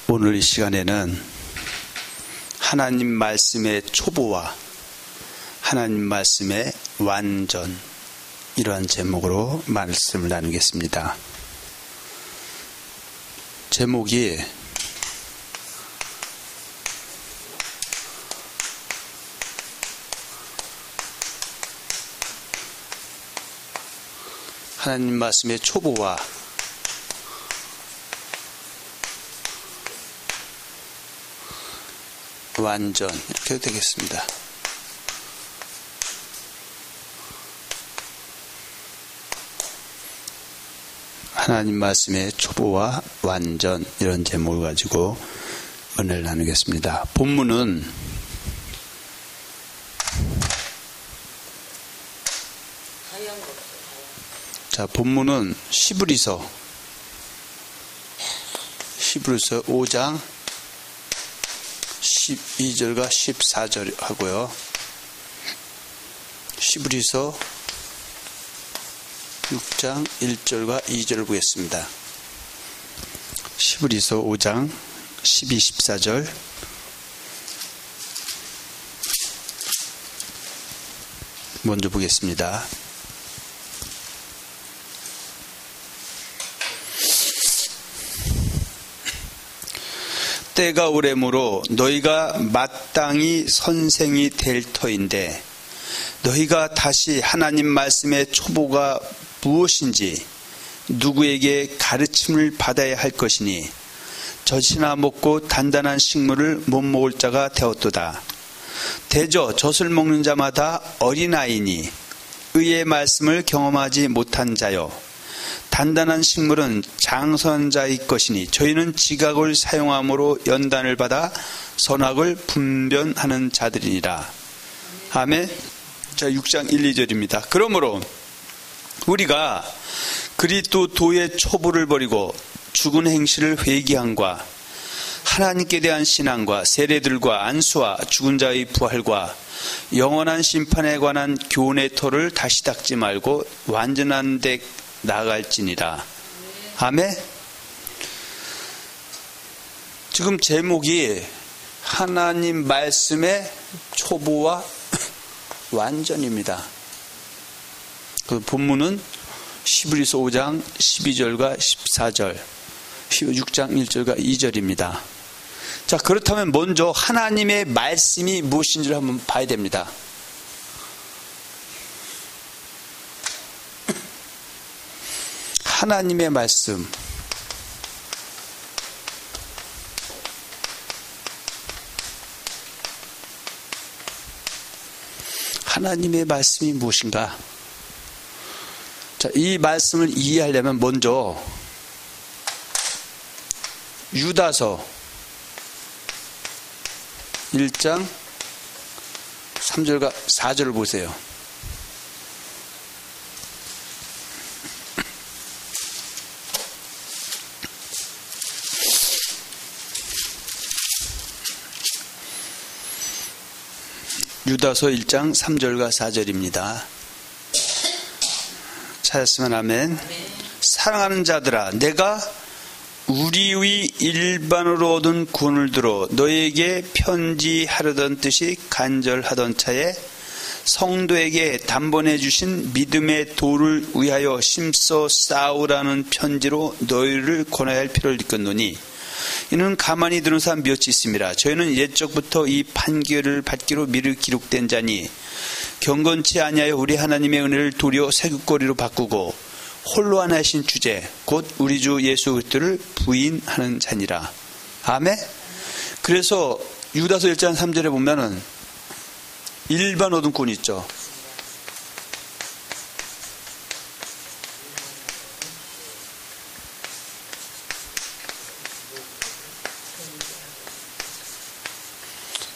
오늘 이 시간에는 하나님 말씀의 초보와 하나님 말씀의 완전, 이러한 제목으로 말씀을 나누겠습니다. 제목이 하나님 말씀의 초보와 완전, 이렇게 되겠습니다. 하나님 말씀의 초보와 완전, 이런 제목을 가지고 은혜를 나누겠습니다. 본문은 본문은 히브리서 5장 12절과 14절 하고요. 히브리서 6장 1절과 2절을 보겠습니다. 히브리서 5장 12, 14절. 먼저 보겠습니다. 때가 오래므로 너희가 마땅히 선생이 될 터인데 너희가 다시 하나님 말씀의 초보가 무엇인지 누구에게 가르침을 받아야 할 것이니 젖이나 먹고 단단한 식물을 못 먹을 자가 되었도다. 대저 젖을 먹는 자마다 어린아이니 의의 말씀을 경험하지 못한 자요, 단단한 식물은 장선자의 것이니 저희는 지각을 사용함으로 연단을 받아 선악을 분별하는 자들이니라. 아멘. 자, 6장 1, 2절입니다. 그러므로 우리가 그리스도의 초보를 버리고 죽은 행실을 회개함과 하나님께 대한 신앙과 세례들과 안수와 죽은 자의 부활과 영원한 심판에 관한 교훈의 터를 다시 닦지 말고 완전한 데 나아갈지니라. 아멘. 지금 제목이 하나님 말씀의 초보와 완전입니다. 그 본문은 히브리서 5장 12절과 14절, 6장 1절과 2절입니다. 자, 그렇다면 먼저 하나님의 말씀이 무엇인지를 한번 봐야 됩니다. 하나님의 말씀. 하나님의 말씀이 무엇인가? 자, 이 말씀을 이해하려면 먼저 유다서 1장 3절과 4절을 보세요. 유다서 1장 3절과 4절입니다. 찾았으면 아멘. 사랑하는 자들아, 내가 우리의 일반으로 얻은 구원을 들어 너에게 편지하려던 뜻이 간절하던 차에 성도에게 단번해 주신 믿음의 도를 위하여 심써 싸우라는 편지로 너희를 권하여 할 필요를 느꼈노니 이는 가만히 들은 사람 몇이 있습니다. 저희는 옛적부터 이 판결을 받기로 미리 기록된 자니 경건치 아니하여 우리 하나님의 은혜를 도리어 새국거리로 바꾸고 홀로 하나이신 주제 곧 우리 주 예수 그리스도를 부인하는 자니라. 아멘. 그래서 유다서 1장 3절에 보면은 일반 얻은꾼 있죠.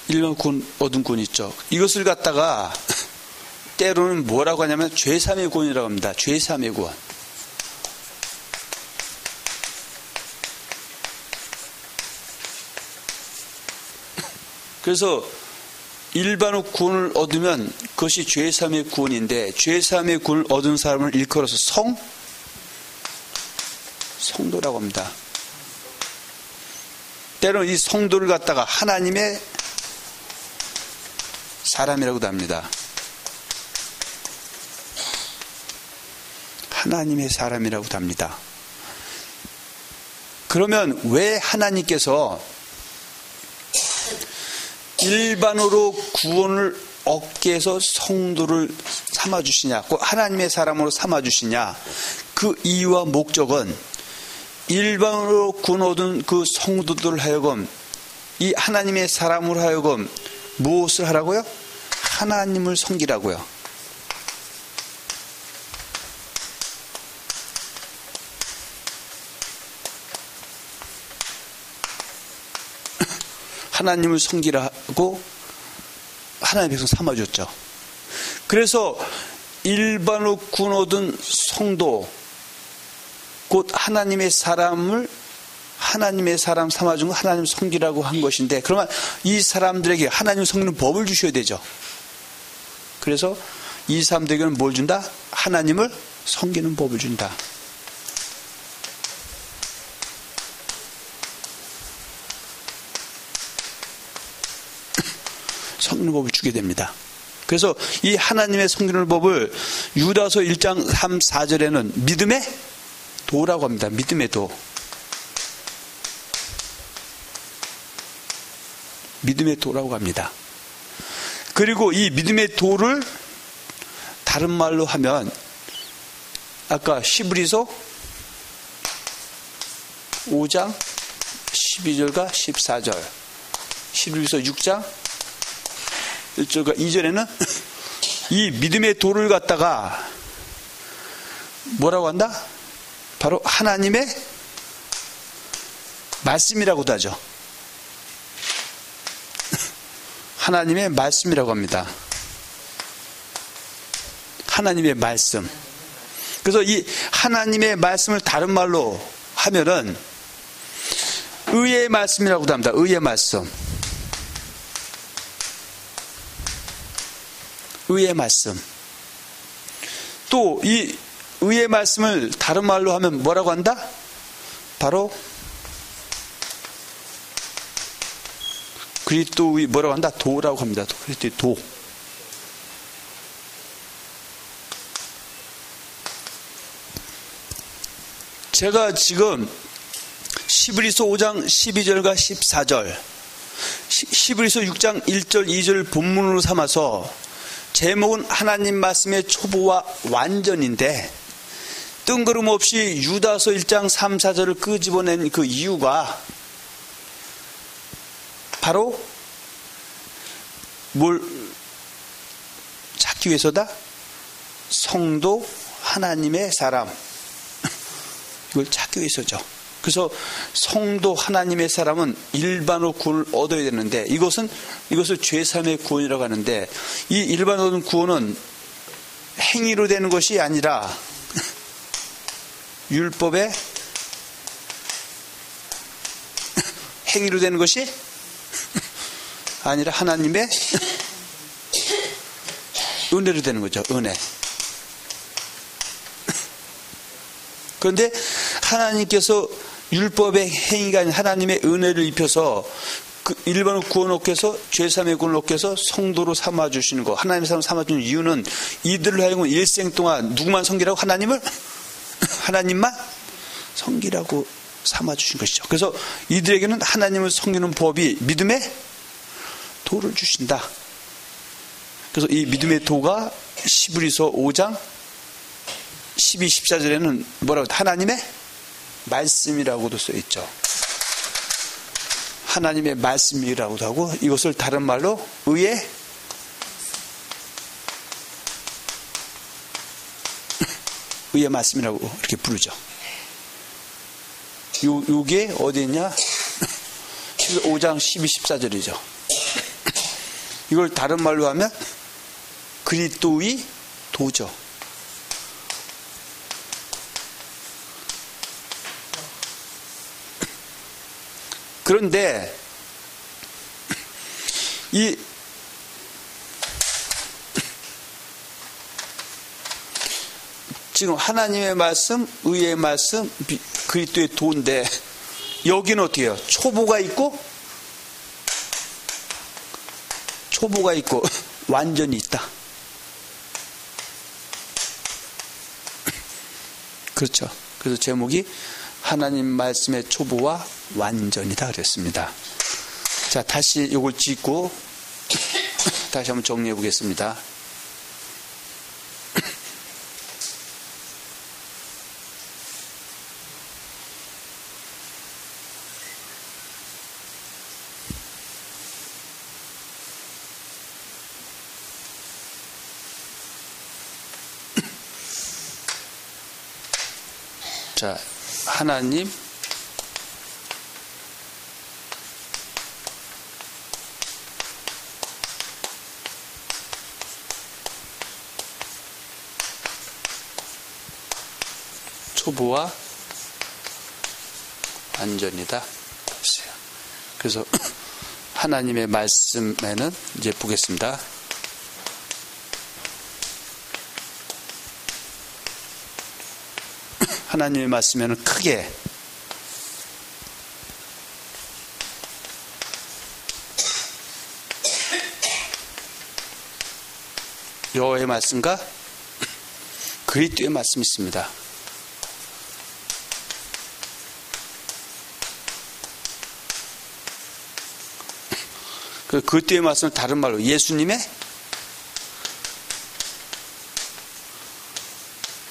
일반 얻은꾼 있죠. 이것을 갖다가 때로는 뭐라고 하냐면 죄삼의 구원이라고 합니다. 죄삼의 구원. 그래서 일반의 구원을 얻으면 그것이 죄삼의 구원인데, 죄삼의 구원을 얻은 사람을 일컬어서 성도라고 합니다. 때로는 이 성도를 갖다가 하나님의 사람이라고도 합니다. 하나님의 사람이라고도 합니다. 그러면 왜 하나님께서 일반으로 구원을 얻게 해서 성도를 삼아주시냐, 꼭 하나님의 사람으로 삼아주시냐, 그 이유와 목적은 일반으로 구원 얻은 그 성도들 하여금 이 하나님의 사람으로 하여금 무엇을 하라고요? 하나님을 섬기라고요. 하나님을 섬기라고 하나님의 백성 삼아줬죠. 그래서 일반으로 구원 얻은 성도, 곧 하나님의 사람을 하나님의 사람 삼아준 거 하나님 섬기라고 한 것인데, 그러면 이 사람들에게 하나님 섬기는 법을 주셔야 되죠. 그래서 이 사람들에게는 뭘 준다? 하나님을 섬기는 법을 준다. 섬기는 법을 주게 됩니다. 그래서 이 하나님의 섬기는 법을 유다서 1장 3, 4절에는 믿음의 도라고 합니다. 믿음의 도. 믿음의 도라고 합니다. 그리고 이 믿음의 도를 다른 말로 하면 아까 히브리서 5장 12절과 14절, 히브리서 6장 1절과 2절에는 이 믿음의 도를 갖다가 뭐라고 한다? 바로 하나님의 말씀이라고도 하죠. 하나님의 말씀이라고 합니다. 하나님의 말씀. 그래서 이 하나님의 말씀을 다른 말로 하면은 의의 말씀이라고도 합니다. 의의 말씀. 의의 말씀. 또 이 의의 말씀을 다른 말로 하면 뭐라고 한다? 바로 그리스도의 뭐라고 한다? 도라고 합니다. 그리스도의 도. 제가 지금 히브리서 5장 12절과 14절, 히브리서 6장 1절 2절 본문으로 삼아서 제목은 하나님 말씀의 초보와 완전인데, 뜬구름없이 유다서 1장 3, 4절을 끄집어낸 그 이유가 바로 뭘 찾기 위해서다? 성도 하나님의 사람, 이걸 찾기 위해서죠. 그래서 성도 하나님의 사람은 일반으로 구원을 얻어야 되는데, 이것을 죄사함의 구원이라고 하는데, 이 일반으로 얻은 구원은 행위로 되는 것이 아니라 율법의 행위로 되는 것이 아니라 하나님의 은혜로 되는 거죠. 은혜. 그런데 하나님께서 율법의 행위가 아닌 하나님의 은혜를 입혀서 그 일반으로 구원 얻게 해서 죄사함의 구원을 얻게 해서 성도로 삼아주시는 거, 하나님의 사람 삼아주는 이유는 이들을 하여금 일생 동안 누구만 섬기라고? 하나님만 섬기라고 삼아주신 것이죠. 그래서 이들에게는 하나님을 섬기는 법이 믿음의 도를 주신다. 그래서 이 믿음의 도가 히브리서 5장 12, 14절에는 뭐라고? 하나님의 말씀이라고도 써있죠. 하나님의 말씀이라고도 하고, 이것을 다른 말로 의의 말씀이라고 이렇게 부르죠. 요게 어디 있냐? 5장 12, 14절이죠. 이걸 다른 말로 하면 그리스도의 도죠. 그런데 이 지금 하나님의 말씀, 의의 말씀, 그리스도의 도인데, 여기는 어떻게 해요? 초보가 있고 완전히 있다. 그렇죠. 그래서 제목이 하나님 말씀의 초보와 완전이다 그랬습니다. 자, 다시 이걸 짚고 다시 한번 정리해 보겠습니다. 자, 하나님 초보와 완전이다. 그래서 하나님의 말씀에는 이제 보겠습니다. 하나님의 말씀에는 크게 여호와의 말씀과 그리스도의 말씀이 있습니다. 그리스도의 말씀은 다른 말로 예수님의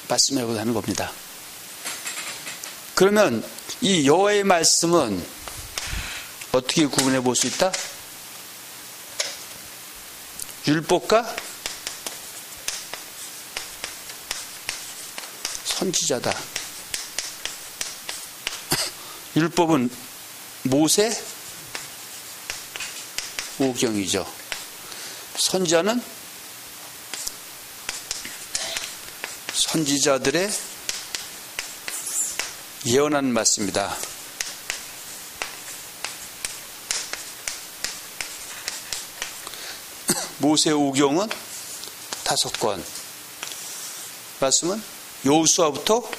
말씀이라고 하는 겁니다. 그러면 이 여호와의 말씀은 어떻게 구분해 볼 수 있다? 율법과 선지자다. 율법은 모세 오경이죠. 선지자는 선지자들의 예언한 말씀이다. 모세 오경은 5권, 말씀은 여호수아부터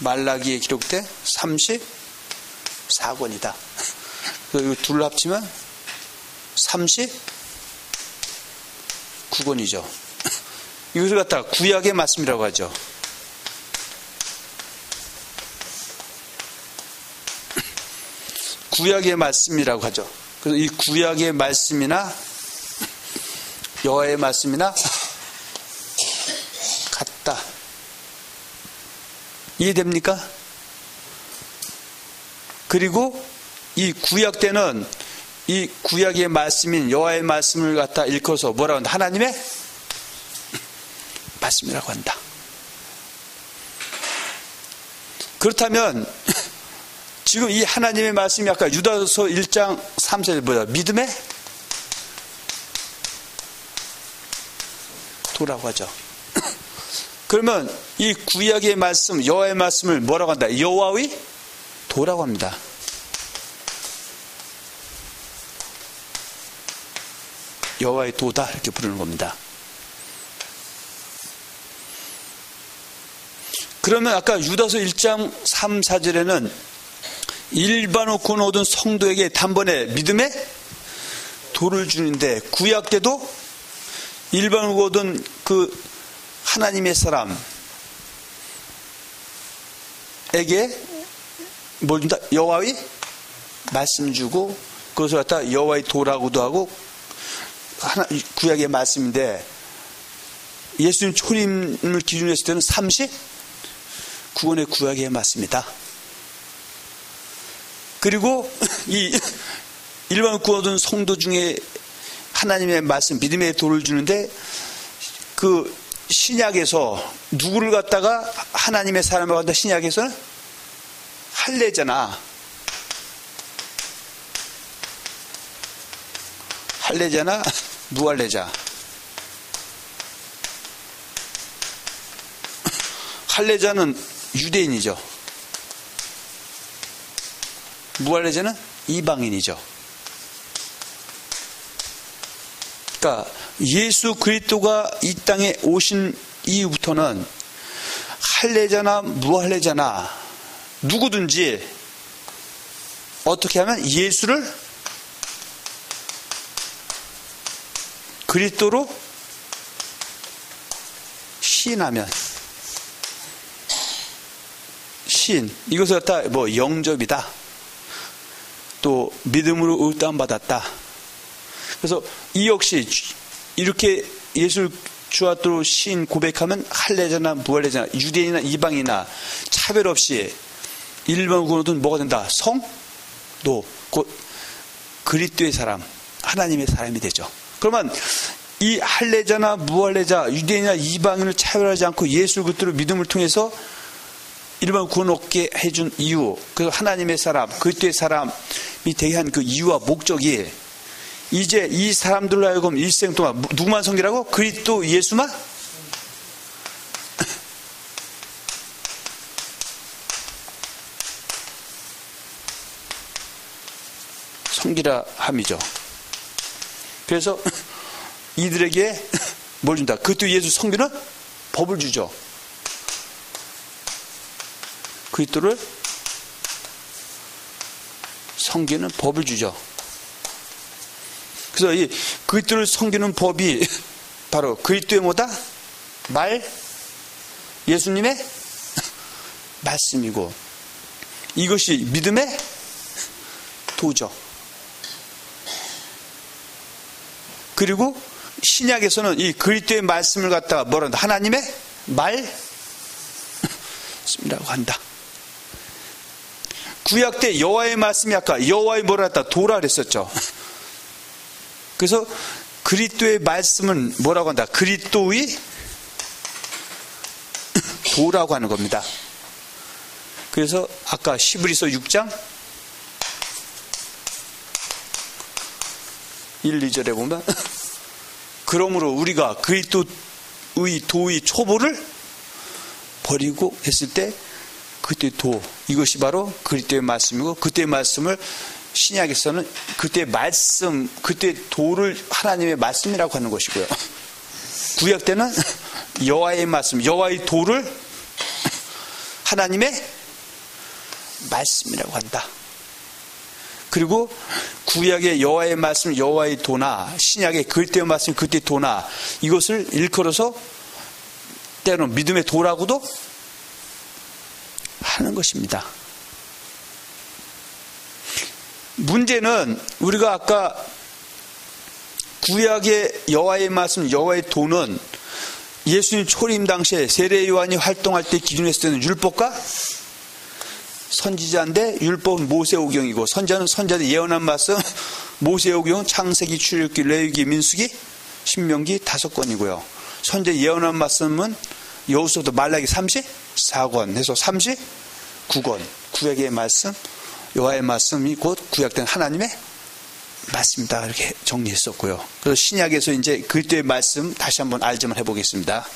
말라기에 기록된 34권이다. 이거 둘 합치면 39권이죠. 이것을 갖다가 구약의 말씀이라고 하죠. 구약의 말씀이라고 하죠. 그래서 이 구약의 말씀이나 여호와의 말씀이나 같다. 이해됩니까? 그리고 이 구약 때는 이 구약의 말씀인 여호와의 말씀을 갖다 읽어서 뭐라고 한다? 하나님의 말씀이라고 한다. 그렇다면 지금 이 하나님의 말씀이 아까 유다서 1장 3절에 뭐야? 믿음의 도라고 하죠. 그러면 이 구약의 말씀, 여호와의 말씀을 뭐라고 한다? 여호와의 도라고 합니다. 여호와의 도다 이렇게 부르는 겁니다. 그러면 아까 유다서 1장 3, 4절에는 일반으로 구원 얻은 성도에게 단번에 믿음의 도를 주는데 구약 때도 일반으로 얻은 그 하나님의 사람에게 뭘 준다? 여호와의 말씀 주고 그것을 갖다 여호와의 도라고도 하고 구약의 말씀인데 예수님 초림을 기준으로 했을 때는 39권의 구약의 말씀이다. 그리고 이 일반 구원받은 성도 중에 하나님의 말씀, 믿음의 도를 주는데 그 신약에서 누구를 갖다가 하나님의 사람을 갖다 신약에서는 할례자나 무할례자. 할례자는 유대인이죠. 무할례자는 이방인이죠. 그러니까 예수 그리스도가 이 땅에 오신 이후부터는 할례자나 무할례자나 누구든지 어떻게 하면 예수를 그리스도로 시인하면, 시인, 이것을 갖다 뭐 영접이다, 또 믿음으로 의담 받았다. 그래서 이 역시 이렇게 예수를 주와 또 시인 고백하면 할례자나 무할례자나 유대인이나 이방이나 차별 없이 일반 구원은 뭐가 된다? 성도, 곧 그리스도의 사람, 하나님의 사람이 되죠. 그러면 이 할례자나 무할례자, 유대인이나 이방인을 차별하지 않고 예수 그리스도를 믿음을 통해서 일반 구원 얻게 해준 이유, 그 하나님의 사람, 그리스도의 사람이 되게 한 그 이유와 목적이, 이제 이 사람들로 하여금 일생 동안 누구만 섬기라고? 그리스도 예수만? 섬기라 함이죠. 그래서 이들에게 뭘 준다? 그리스도 예수 섬기는 법을 주죠. 그리스도를 섬기는 법을 주죠. 그래서 이 그리스도를 섬기는 법이 바로 그리스도의 뭐다? 예수님의 말씀이고, 이것이 믿음의 도죠. 그리고 신약에서는 이 그리스도의 말씀을 갖다가 뭐라 한다? 하나님의 말씀이라고 한다. 구약 때 여호와의 말씀이 아까 여호와의 뭐라 했다? 도라 그랬었죠. 그래서 그리스도의 말씀은 뭐라고 한다? 그리스도의 도라고 하는 겁니다. 그래서 아까 히브리서 6장 1, 2절에 보면 그러므로 우리가 그리스도의 도의 초보를 버리고 했을 때 그때의 도, 이것이 바로 그리스도의 말씀이고, 그때의 말씀을 신약에서는 그때의 말씀, 그때의 도를 하나님의 말씀이라고 하는 것이고요. 구약 때는 여호와의 말씀, 여호와의 도를 하나님의 말씀이라고 한다. 그리고 구약의 여호와의 말씀, 여호와의 도나 신약의 그리스도의 말씀, 그리스도의 도나, 이것을 일컬어서 때로는 믿음의 도라고도 하는 것입니다. 문제는 우리가 아까 구약의 여호와의 말씀, 여호와의 도는 예수님 초림 당시에 세례 요한이 활동할 때 기준했을 때는 율법과 선지자인데, 율법은 모세오경이고 선지자는 선지자의 예언한 말씀, 모세오경, 창세기, 출애굽기, 레위기, 민수기, 신명기 5권이고요. 선지자 예언한 말씀은 여호수아부터 말라기 34권 해서 39권. 구약의 말씀, 여호와의 말씀이 곧 구약된 하나님의 말씀이다, 이렇게 정리했었고요. 그래서 신약에서 이제 그리스도의 말씀 다시 한번 알점을 해보겠습니다.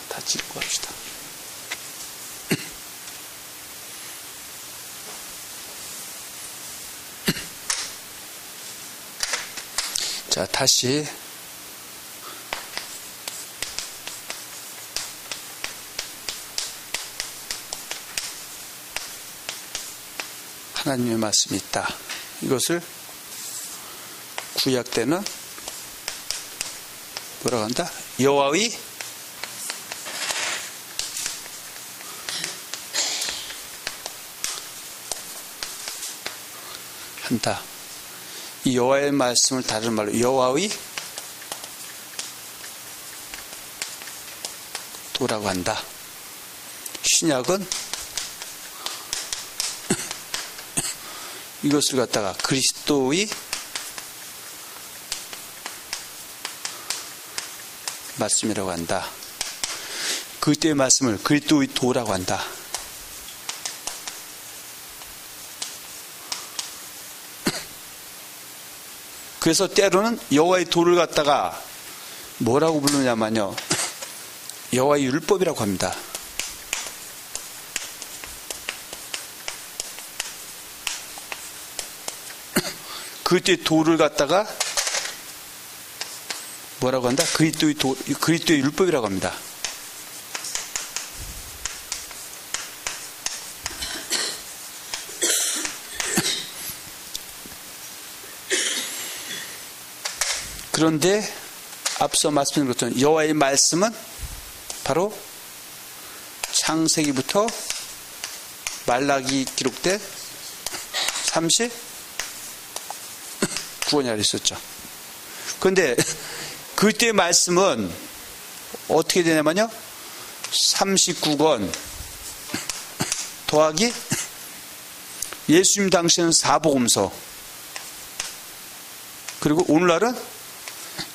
다 찍고 합시다. 자, 다시 하나님의 말씀이 있다. 이것을 구약 때는 뭐라고 한다? 여호와의 한다. 이 여호와의 말씀을 다른 말로 여호와의 도라고 한다. 신약은 이것을 갖다가 그리스도의 말씀이라고 한다. 그때의 말씀을 그리스도의 도라고 한다. 그래서 때로는 여호와의 도를 갖다가 뭐라고 부르냐면요, 여호와의 율법이라고 합니다. 그리스도의 도를 갖다가 뭐라고 한다? 그리스도의 율법이라고 합니다. 그런데 앞서 말씀드린 것처럼 여호와의 말씀은 바로 창세기부터 말라기 기록된 39권이라 했었죠. 그런데 그때의 말씀은 어떻게 되냐면요, 39권 더하기 예수님 당시에는 사복음서, 그리고 오늘날은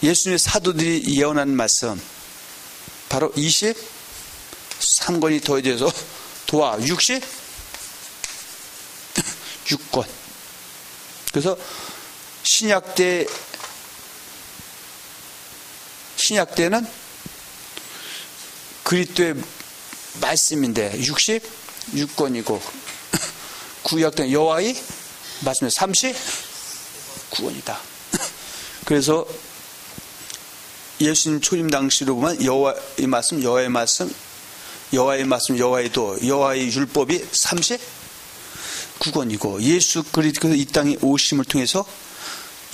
예수님의 사도들이 예언하는 말씀, 바로 23권이 더해져서 도와 66권. 그래서 신약 때는 그리스도의 말씀인데 66권이고, 구약 때는 여호와의 말씀이 39권이다. 그래서 예수님 초림 당시로 보면 여호와의 말씀, 여호와의 말씀, 여호와의 말씀, 여호와의 도, 여호와의 율법이 39권이고, 예수 그리스도께서 이 땅에 오심을 통해서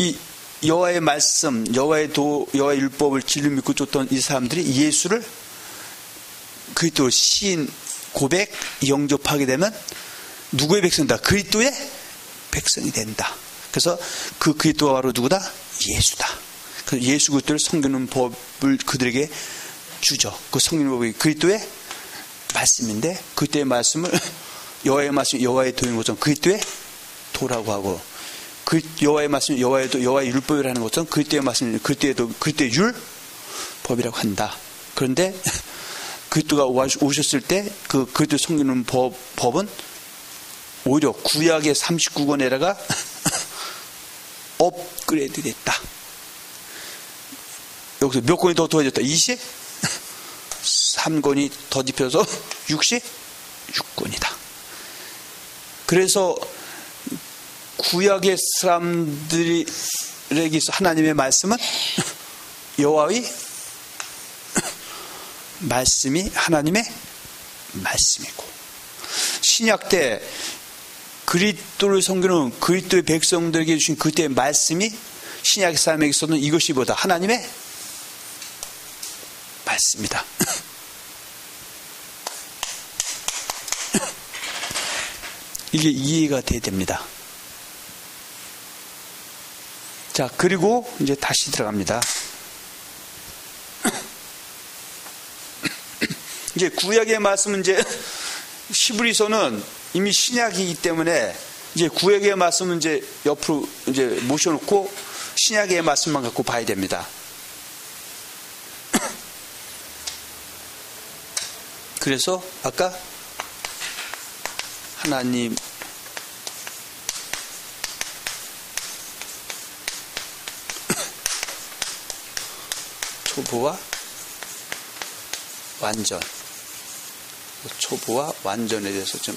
이 여호와의 말씀, 여호와의 도, 여호와의 율법을 진리 믿고 쫓던 이 사람들이 예수를 그리스도 시인, 고백, 영접하게 되면 누구의 백성이다? 그리스도의 백성이 된다. 그래서 그 그리스도가 바로 누구다? 예수다. 그래서 예수 그리스도를 섬기는 법을 그들에게 주죠. 그 섬기는 법이 그리스도의 말씀인데, 그리스도의 말씀을 여호와의 말씀, 여호와의 도인 것처럼 그리스도의 도라고 하고, 그 여호와의 말씀, 여호와의 도, 여호와의 율법이라는 것처럼 그리스도의 말씀, 그리스도의 도, 그리스도의 율법이라고 한다. 그런데 그리스도가 오셨을 때 그 그리스도 섬기는 법은 오히려 구약의 39권에다가 업그레이드 됐다. 여기서 몇 권이 더 더해졌다? 23권이 더 짚혀서 66권이다. 그래서 구약의 사람들에게 있어 하나님의 말씀은 여호와의 말씀이 하나님의 말씀이고, 신약 때 그리스도를 섬기는 그리스도의 백성들에게 주신 그때의 말씀이 신약의 사람에게 있어서는 이것이 뭐다? 하나님의 말씀이다. 이게 이해가 돼야 됩니다. 자, 그리고 이제 다시 들어갑니다. 이제 구약의 말씀은 이제 히브리서는 이미 신약이기 때문에 이제 구약의 말씀은 이제 옆으로 이제 모셔놓고 신약의 말씀만 갖고 봐야 됩니다. 그래서 아까 하나님 초보와 완전, 초보와 완전에 대해서 좀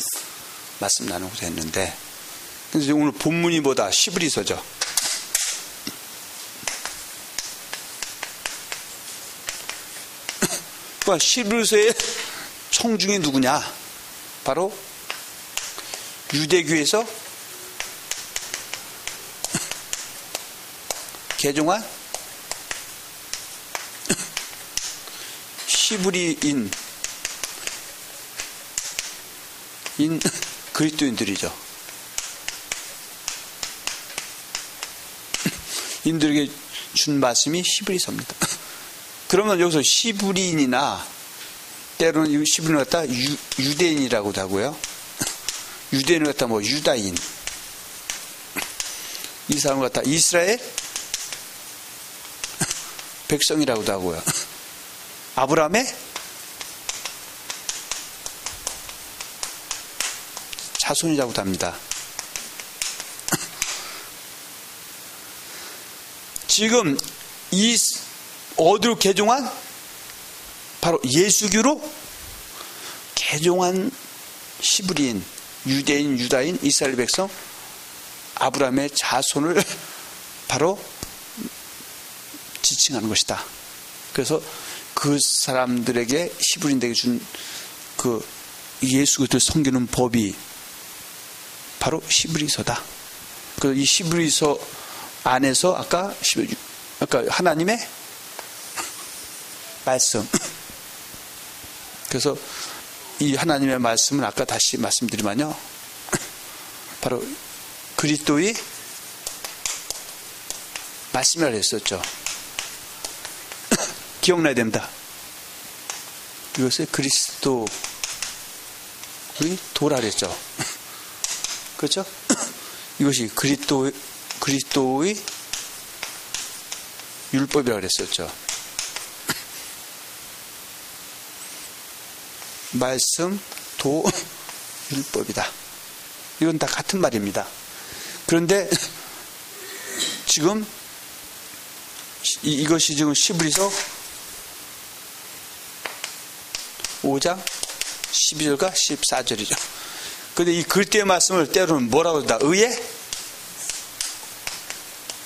말씀 나누고자 했는데, 그래서 오늘 본문이 뭐다? 히브리서죠. 히브리서의 청중이 누구냐? 바로 유대교에서 개종한 히브리인 그리스도인들이죠. 인들에게 준 말씀이 히브리서입니다. 그러면 여기서 히브리인이나 때로는 히브리인을 갖다 유대인이라고도 하고요. 유대인을 갖다 뭐 유다인, 이 사람을 갖다 이스라엘 백성이라고도 하고요. 아브라함의 자손이라고도 합니다. 지금 이 어디로 개종한? 바로 예수교로 개종한 히브리인, 유대인, 유다인, 이스라엘 백성, 아브라함의 자손을 바로 지칭하는 것이다. 그래서 그 사람들에게 히브리인들에게 준 그 예수 그리스도를 섬기는 법이 바로 히브리서다. 그래서 이 히브리서 안에서 아까 하나님의 말씀. 그래서 이 하나님의 말씀은 아까 다시 말씀드리면요, 바로 그리스도의 말씀이라고 했었죠. 기억나야 됩니다. 이것을 그리스도의 도라 그랬죠. 그렇죠? 이것이 그리스도의 율법이라고 그랬었죠. 말씀, 도, 율법이다. 이건 다 같은 말입니다. 그런데 지금 이것이 지금 히브리서 5장 12절과 14절이죠. 그런데 이 그리스도의 말씀을 때로는 뭐라고 한다? 의의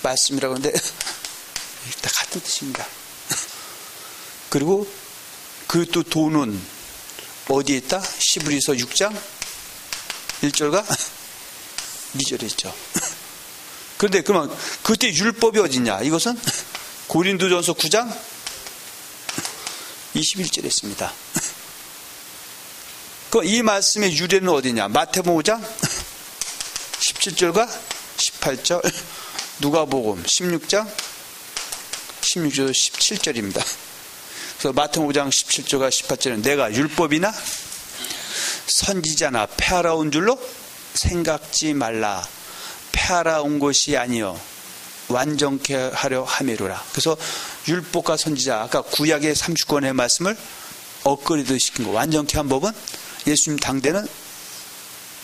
말씀이라고 하는데 다 같은 뜻입니다. 그리고 그 또 도는 어디에 있다? 히브리서 6장 1절과 2절에 있죠. 그런데 그러면 그때 율법이 어디냐? 이것은 고린도전서 9장 21절에 있습니다. 이 말씀의 유래는 어디냐? 마태복음 5장 17절과 18절, 누가복음 16장 16절 17절입니다. 그래서 마태복음 5장 17절과 18절은 내가 율법이나 선지자나 폐하러 온 줄로 생각지 말라. 폐하러 온 것이 아니요 완전케 하려 함이로라. 그래서 율법과 선지자, 아까 구약의 30권의 말씀을 업그레이드 시킨 거, 완전케 한 법은 예수님 당대는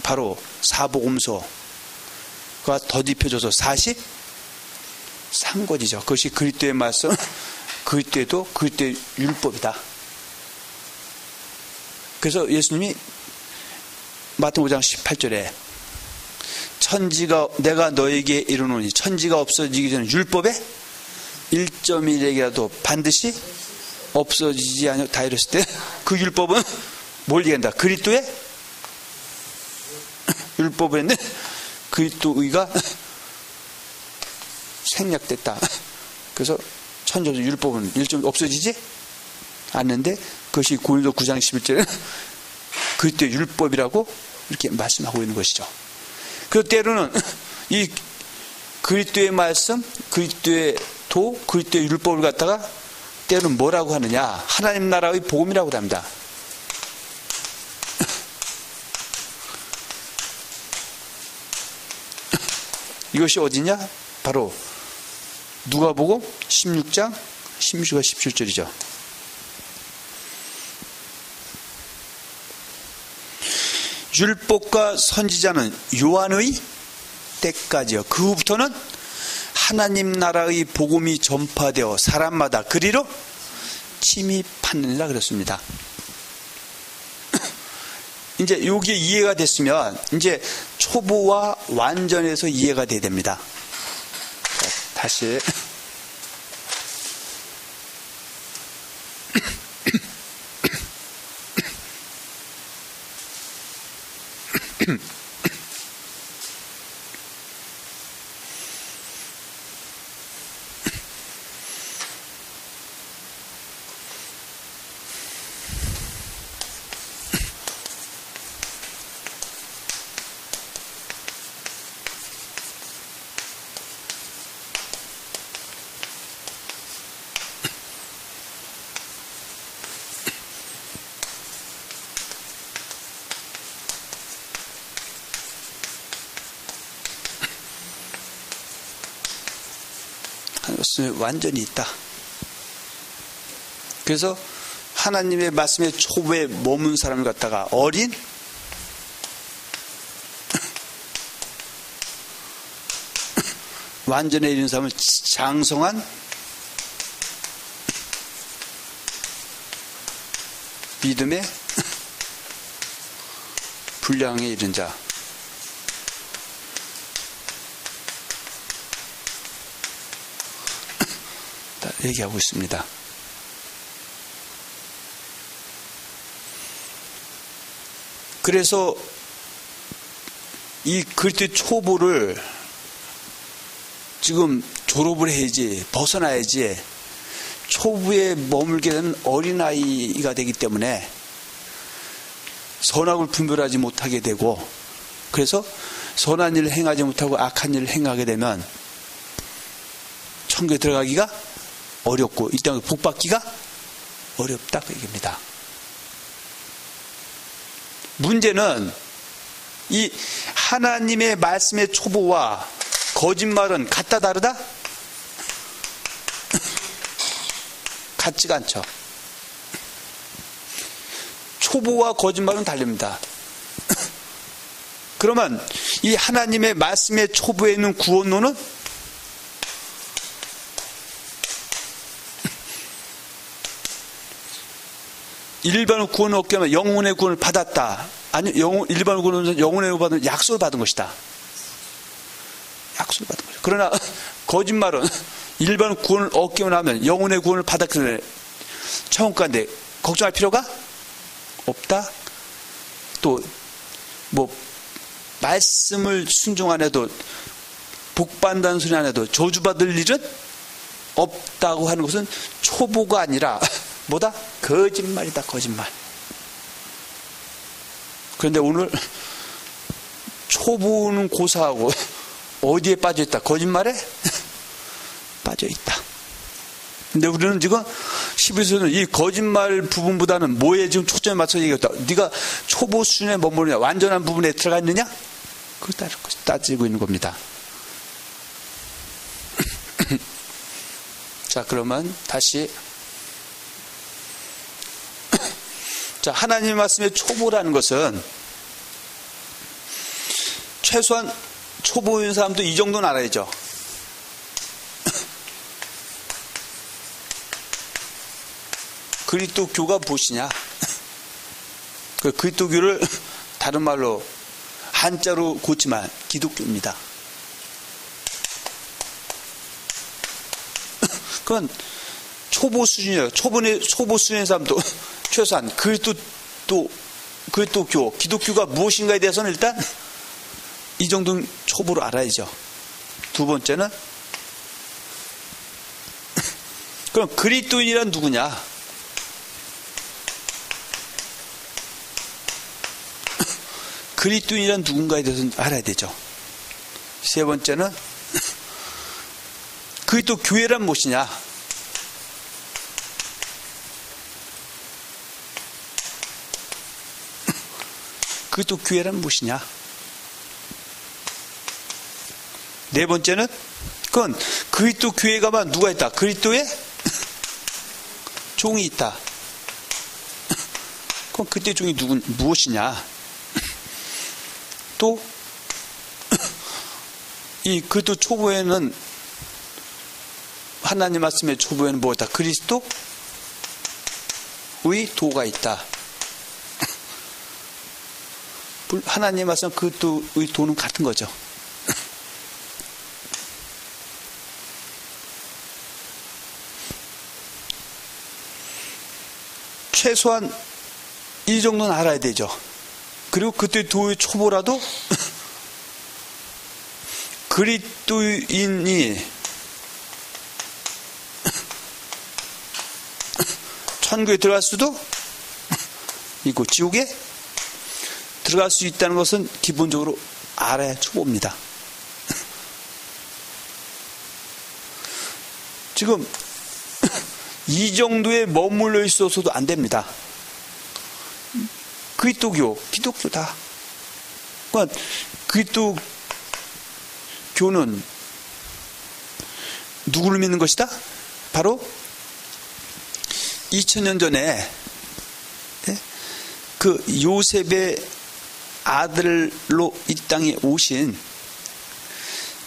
바로 사복음서가 덧입혀져서 43권이죠. 그것이 그리스도의 말씀, 그리스도도 그리스도의 율법이다. 그래서 예수님이 마태복음 5장 18절에 천지가 내가 너에게 이르노니 천지가 없어지기 전에 율법에 1.1에게라도 반드시 없어지지 않으 다 이랬을 때 그 율법은 뭘 얘기한다? 그리스도의 율법에는 그리스도의가 생략됐다. 그래서 천지에서 율법은 1점 없어지지 않는데 그것이 고린도 9장 11절에 그리스도의 율법이라고 이렇게 말씀하고 있는 것이죠. 그 때로는 이 그리스도의 말씀, 그리스도의 도, 그리스도의 율법을 갖다가 때로는 뭐라고 하느냐? 하나님 나라의 복음이라고 합니다. 이것이 어디냐? 바로 누가복음 16장 16과 17절이죠. 율법과 선지자는 요한의 때까지요. 그 후부터는 하나님 나라의 복음이 전파되어 사람마다 그리로 침입하느니라 그랬습니다. 이제 여기에 이해가 됐으면 이제 초보와 완전에서 이해가 돼야 됩니다. 다시 완전히 있다. 그래서 하나님의 말씀에 초보에 머문 사람을 갖다가 어린 완전에 이른 사람을 장성한 믿음의 분량에 이른 자. 얘기하고 있습니다. 그래서 이 그리스도의 초보를 지금 졸업을 해야지, 벗어나야지 초부에 머물게 되는 어린아이가 되기 때문에 선악을 분별하지 못하게 되고, 그래서 선한 일을 행하지 못하고 악한 일을 행하게 되면 천국에 들어가기가 어렵고 이 땅에 복받기가 어렵다, 그 얘기입니다. 문제는 이 하나님의 말씀의 초보와 거짓말은 같다 다르다? 같지가 않죠. 초보와 거짓말은 다릅니다. 그러면 이 하나님의 말씀의 초보에 있는 구원론은 일반의 구원을 얻게 하면 영혼의 구원을 받았다. 아니, 일반의 구원은 영혼의 구원을 약속을 받은 것이다. 약속을 받은 것이다. 그러나 거짓말은 일반의 구원을 얻기만 하면 영혼의 구원을 받았기 때문에 천국 가는데 걱정할 필요가 없다. 또 뭐 말씀을 순종 안 해도 복받는다는 소리 안 해도 저주받을 일은 없다고 하는 것은 초보가 아니라 뭐다? 거짓말이다, 거짓말. 그런데 오늘 초보는 고사하고 어디에 빠져있다? 거짓말에 빠져있다. 근데 우리는 지금 11조는 이 거짓말 부분보다는 뭐에 지금 초점에 맞춰서 얘기했다. 네가 초보 수준에 머무르냐, 완전한 부분에 들어가 있느냐? 그걸 따지고 있는 겁니다. 자, 그러면 다시 자, 하나님의 말씀의 초보라는 것은 최소한 초보인 사람도 이 정도는 알아야죠. 그리스도교가 무엇이냐? 그 그리스도교를 다른 말로 한자로 고치면 기독교입니다. 그건 초보 수준이에요. 초보 수준의 사람도 최소한 그리스도교, 기독교가 무엇인가에 대해서는 일단 이 정도는 초보로 알아야죠. 두 번째는 그럼 그리스도인이란 누구냐? 그리스도인이란 누군가에 대해서는 알아야 되죠. 세 번째는 그리스도 교회란 무엇이냐? 그리스도 교회란 무엇이냐? 네 번째는 그건 그리스도 교회가만 누가 있다? 그리스도의 종이 있다. 그럼 그때 종이 무엇이냐? 또 이 그리스도 초보에는 하나님 말씀의 초보에는 뭐다? 그리스도의 도가 있다. 하나님 말씀 그리스도의 도는 같은 거죠. 최소한 이 정도는 알아야 되죠. 그리고 그때 도의 초보라도 그리스도인이 천국에 들어갈 수도 있고 지옥에 들어갈 수 있다는 것은 기본적으로 알아야 초보입니다. 지금 이 정도에 머물러 있어서도 안 됩니다. 그리스도교, 기독교다. 그러니까 그리스도교는 누구를 믿는 것이다? 바로 2000년 전에 그 요셉의 아들로 이 땅에 오신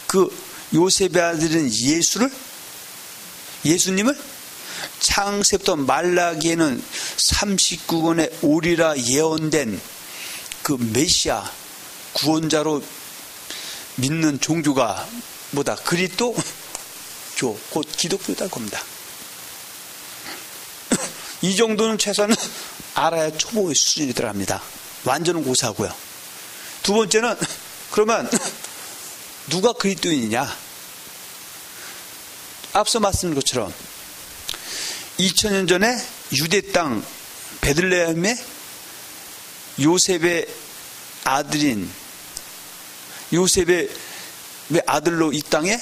그 요셉의 아들인 예수님을 창세부터 말라기에는 39권에 오리라 예언된 그 메시아 구원자로 믿는 종교가 뭐다? 그리스도교, 곧 기독교다 겁니다. 이 정도는 최소한 알아야 초보의 수준이 들어갑니다. 완전은 고사하고요. 두 번째는 그러면 누가 그리스도인이냐? 앞서 말씀드린 것처럼 2000년 전에 유대 땅 베들레헴의 요셉의 아들인 요셉의 아들로 이 땅에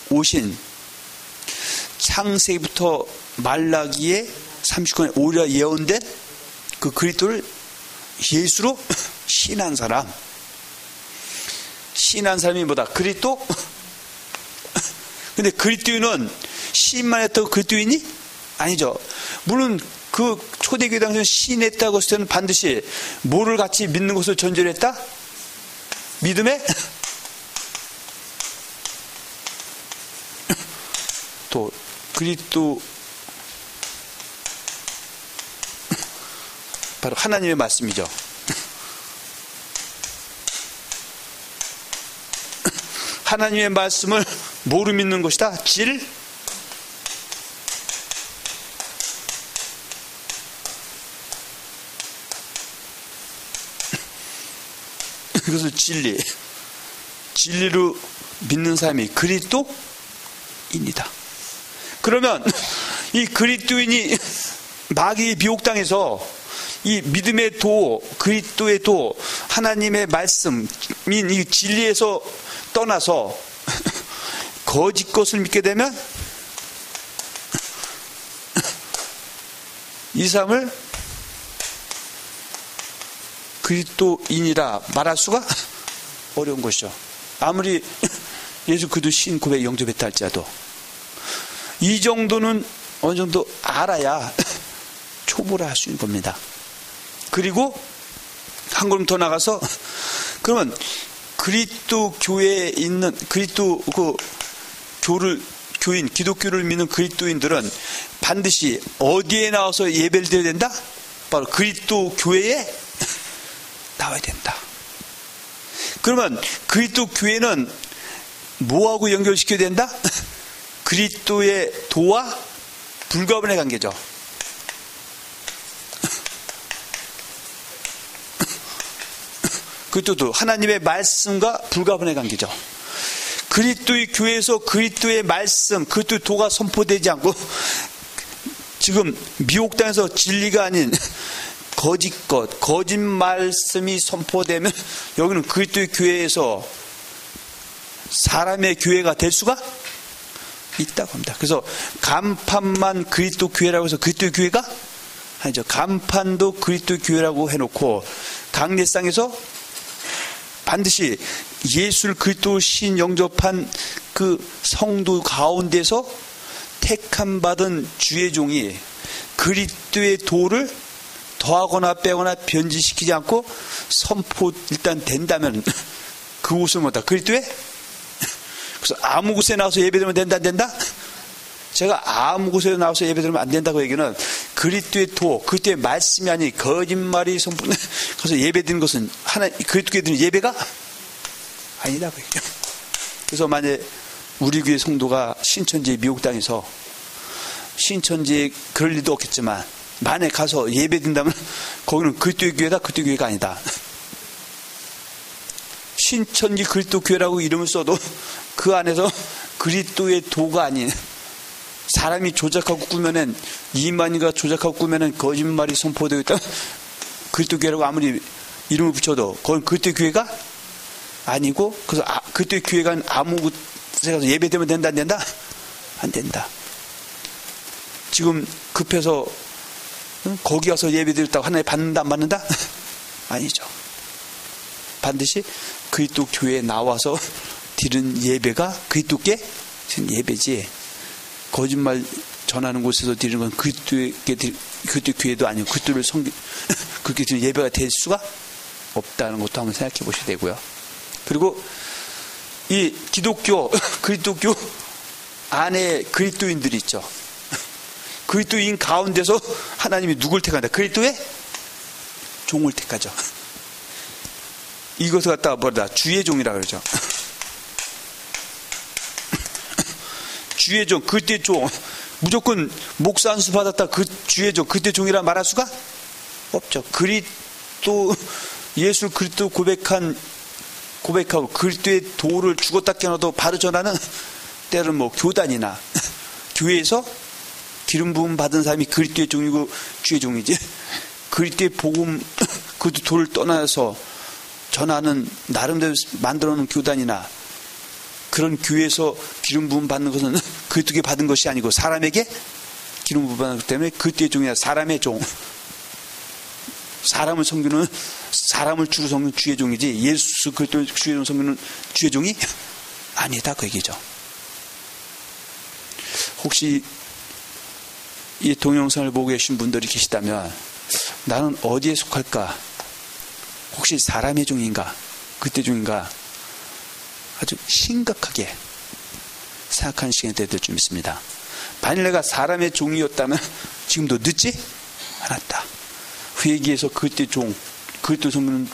오신 창세기부터 말라기에 39년에 오리라 예언된 그 그리스도를 예수로 신한 사람. 신한 사람이 뭐다? 그리스도? 근데 그리스도인은 신만 했다고 그리스도인이? 아니죠. 물론 그 초대교회 당시에 신했다고 했을 때는 반드시 뭐를 같이 믿는 것을 전제로 했다? 믿음에? 또 그리스도 바로 하나님의 말씀이죠. 하나님의 말씀을 뭐로 믿는 것이다? 그것을 진리로 믿는 사람이 그리스도입니다. 그러면 이 그리스도인이 마귀의 미혹당해서 이 믿음의 도, 그리스도의 도, 하나님의 말씀인 이 진리에서 떠나서 거짓 것을 믿게 되면 이 사람을 그리스도인이라 말할 수가 어려운 것이죠. 아무리 예수 그리스도 신 고백 영접했다 할지라도 이 정도는 어느 정도 알아야 초보를 할 수 있는 겁니다. 그리고 한 걸음 더 나가서 그러면 그리스도 교회에 있는 그리스도 교인 기독교를 믿는 그리스도인들은 반드시 어디에 나와서 예배를 드려야 된다? 바로 그리스도 교회에 나와야 된다. 그러면 그리스도 교회는 뭐하고 연결시켜야 된다? 그리스도의 도와 불가분의 관계죠. 그리스도 하나님의 말씀과 불가분의 관계죠. 그리스도의 교회에서 그리스도의 말씀, 그리스도의 도가 선포되지 않고 지금 미혹당해서 진리가 아닌 거짓 말씀이 선포되면 여기는 그리스도의 교회에서 사람의 교회가 될 수가 있다고 합니다. 그래서 간판만 그리스도 교회라고 해서 그리스도의 교회가 아니죠. 간판도 그리스도의 교회라고 해놓고 강례상에서 반드시 예수를 그리스도 신 영접한 그 성도 가운데서 택함 받은 주의 종이 그리스도의 도를 더하거나 빼거나 변질시키지 않고 선포 일단 된다면 그곳은 뭐다? 그리스도의? 그래서 아무 곳에 나와서 예배드리면 된다 안 된다? 제가 아무 곳에 나와서 예배드리면 안 된다고 얘기는 그리스도의 도, 그리스도의 말씀이 아닌 거짓말이 선포 그래서 예배드리는 것은 하나 그리스도께 드리는 예배가 아니다고 얘기해요. 그래서 만약에 우리 교회 성도가 신천지에 미혹당해서 신천지에 그럴 일도 없겠지만 만에 가서 예배드린다면 거기는 그리스도의 교회다, 그리스도의 교회가 아니다. 신천지 그리스도 교회라고 이름을 써도 그 안에서 그리스도의 도가 아닌 사람이 조작하고 꾸며낸 이만희가 조작하고 꾸며낸 거짓말이 선포되어 있다. 그리스도 교회라고 아무리 이름을 붙여도 그건 그리스도 교회가 아니고 그래서 그리스도 교회가 아무 곳에 가서 예배되면 된다 안 된다? 안 된다. 지금 급해서 거기 가서 예배드렸다고 하나님 받는다 안 받는다? 아니죠. 반드시 그리스도 교회에 나와서 드리는 예배가 그리스도께 드리는 예배지 거짓말 전하는 곳에서 드리는 건 그리스도 교회도 아니고 그리스도를 그렇게 드리는 예배가 될 수가 없다는 것도 한번 생각해 보셔야 되고요. 그리고 이 기독교 그리스도교 안에 그리스도인들이 있죠. 그리스도인 가운데서 하나님이 누굴 택한다? 그리스도의 종을 택하죠. 이것을 갖다가 뭐다? 주의 종이라 그러죠. 주의 종, 그리스도의 종. 무조건 목사 안수 받았다 그 주의 종, 그때 종이라 말할 수가 없죠. 그리스도 예수 그리스도 고백하고 그리스도의 도를 죽었다 깨어나도 바로 전하는 때로는 뭐 교단이나 교회에서 기름 부음 받은 사람이 그리스도의 종이고 주의 종이지, 그리스도의 복음 그 도를 떠나서 전하는 나름대로 만들어 놓은 교단이나 그런 교회에서 기름 부음 받는 것은 그리스도께 받은 것이 아니고 사람에게 기름 부음 받는 것 때문에 그리스도의 종이야. 사람의 종, 사람을 섬기는, 사람을 주로 섬기는 주의 종이지 예수 그리스도 주의 종 섬기는 주의 종이 아니다 그 얘기죠. 혹시 이 동영상을 보고 계신 분들이 계시다면 나는 어디에 속할까? 혹시 사람의 종인가? 그때 종인가? 아주 심각하게 생각하는 시간이 될 줄 믿습니다. 만일 내가 사람의 종이었다면 지금도 늦지 않았다. 회개해서 그때 종, 그때 섬기는,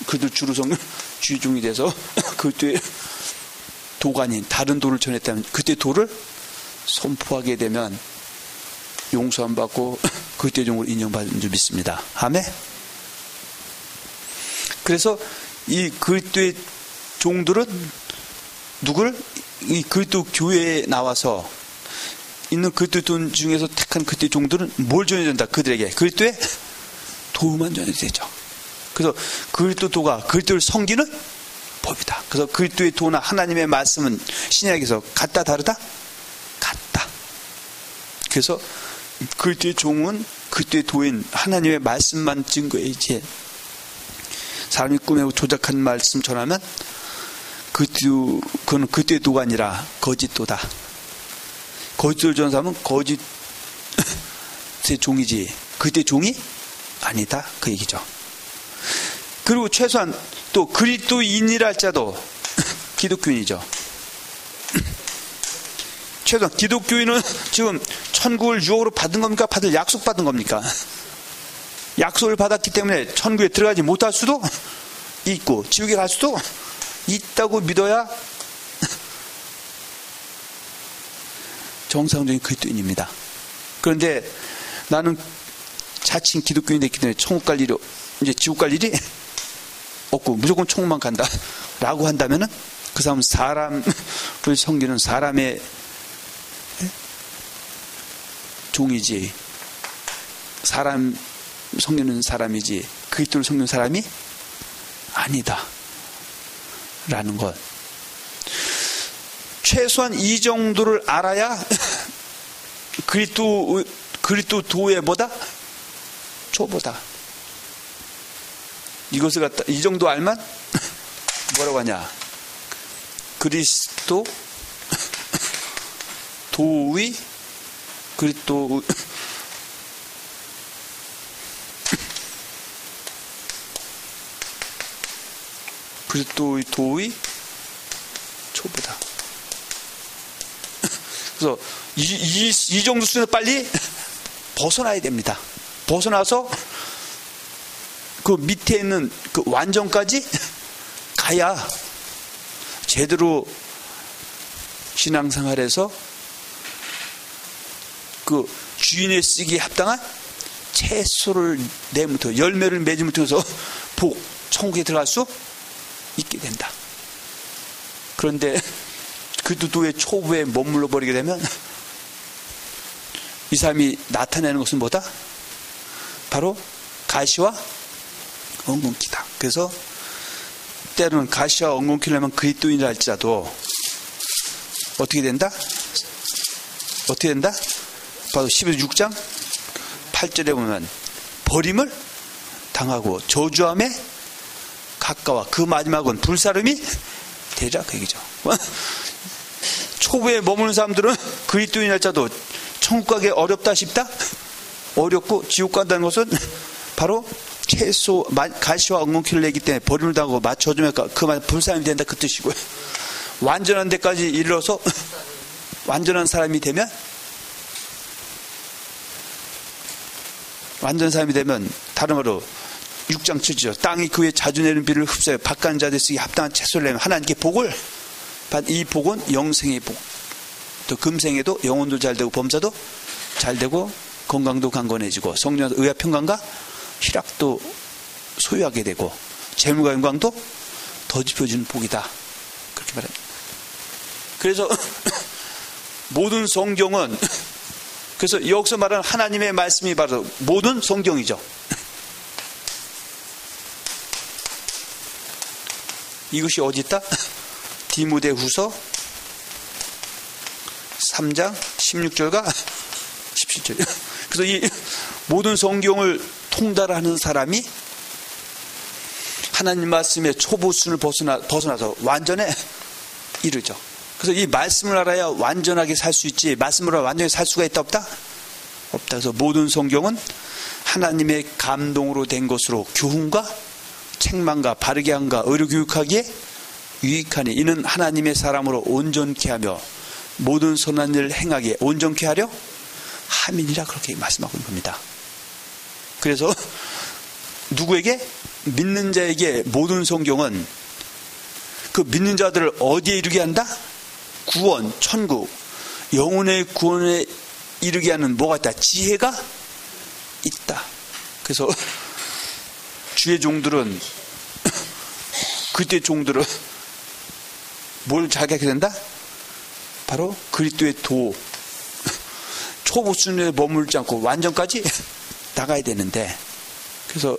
그들 주로 섬기는 주의 종이 돼서 그때 도가 아닌 다른 도를 전했다면 그때 도를 선포하게 되면 용서 안 받고 그때 종을 인정받은 줄 믿습니다. 아멘. 그래서 이 그리스도의 종들은 누구를? 이 그리스도 교회에 나와서 있는 그리스도 중에서 택한 그리스도의 종들은 뭘 전해야 된다? 그들에게 그리스도의 도만 전해야 되죠. 그래서 그리스도 도가 그리스도를 섬기는 법이다. 그래서 그리스도의 도나 하나님의 말씀은 신약에서 같다 다르다? 같다. 그래서 그리스도의 종은 그리스도의 도인 하나님의 말씀만 증거해. 이제 사람이 꾸미고 조작한 말씀 전하면 그건 그때의 도가 아니라 거짓도다. 거짓도를 전하는 사람은 거짓의 종이지 그때의 종이 아니다 그 얘기죠. 그리고 최소한 또 그리스도인이라 할지라도 기독교인이죠. 최소한 기독교인은 지금 천국을 유혹으로 받은 겁니까? 받을 약속 받은 겁니까? 약속을 받았기 때문에 천국에 들어가지 못할 수도 있고 지옥에 갈 수도 있다고 믿어야 정상적인 그리스도인입니다. 그런데 나는 자칭 기독교인이 됐기 때문에 천국 갈 일이, 이제 지옥 갈 일이 없고 무조건 천국만 간다 라고 한다면은 그 사람은 사람을 섬기는 사람의 종이지 사람 섬기는 사람이지 그리스도를 섬기는 사람이 아니다 라는 것. 최소한 이 정도를 알아야 그리스도 도에 보다 초보다. 이것을 갖다 이 정도 알면 뭐라고 하냐? 그리스도 도의 그리스도 그리스도의 도의 초보다. 그래서 이 정도 수준에 빨리 벗어나야 됩니다. 벗어나서 그 밑에 있는 그 완전까지 가야 제대로 신앙생활에서 그 주인의 쓰기에 합당한 채소를 내면부터 열매를 맺음을 통해서 복, 천국에 들어갈 수 있게 된다. 그런데 그리스도의 초보에 머물러 버리게 되면 이 사람이 나타내는 것은 뭐다? 바로 가시와 엉겅퀴다. 그래서 때로는 가시와 엉겅퀴를 하면 그리스도인이라 할지라도 어떻게 된다? 어떻게 된다? 바로 12장 8절에 보면 버림을 당하고 저주함에 가까워 그 마지막은 불사름이 되리라 그 얘기죠. 초보에 머무는 사람들은 그리스도인 할지라도 천국 가기 어렵다 싶다? 어렵고 지옥 간다는 것은 바로 채소 가시와 엉겅퀴를 내기 때문에 버림을 당하고 맞춰주면 그 말 불사름이 된다 그 뜻이고요. 완전한 데까지 이르러서 완전한 사람이 되면 완전한 사람이 되면 다른 말로 6장 7절 땅이 그 위에 자주 내리는 비를 흡수해 박한 자들 쓰기 합당한 채소를 내면 하나님께 복을 이 복은 영생의 복 또 금생에도 영혼도 잘 되고 범사도 잘 되고 건강도 강건해지고 성령 의와 평강과 희락도 소유하게 되고 재물과 영광도 더 짚어주는 복이다. 그렇게 말합니다. 그래서 모든 성경은 그래서 여기서 말하는 하나님의 말씀이 바로 모든 성경이죠. 이것이 어디 있다? 디모데후서 3장 16절과 17절. 그래서 이 모든 성경을 통달하는 사람이 하나님 말씀의 초보순을 벗어나서 완전에 이르죠. 그래서 이 말씀을 알아야 완전하게 살 수 있지, 말씀을 알아 완전히 살 수가 있다 없다? 없다. 그래서 모든 성경은 하나님의 감동으로 된 것으로 교훈과 책망과 바르게 함과 의로 교육하기에 유익하니 이는 하나님의 사람으로 온전케 하며 모든 선한 일을 행하기에 온전케 하려 함이니라. 그렇게 말씀하고 있는 겁니다. 그래서 누구에게? 믿는 자에게 모든 성경은 그 믿는 자들을 어디에 이르게 한다? 구원, 천국, 영혼의 구원에 이르게 하는 뭐가 있다? 지혜가 있다. 그래서 주의 종들은 그때 종들은 뭘 잘 가르쳐야 된다? 바로 그리스도의 도, 초보 수준에 머물지 않고 완전까지 나가야 되는데, 그래서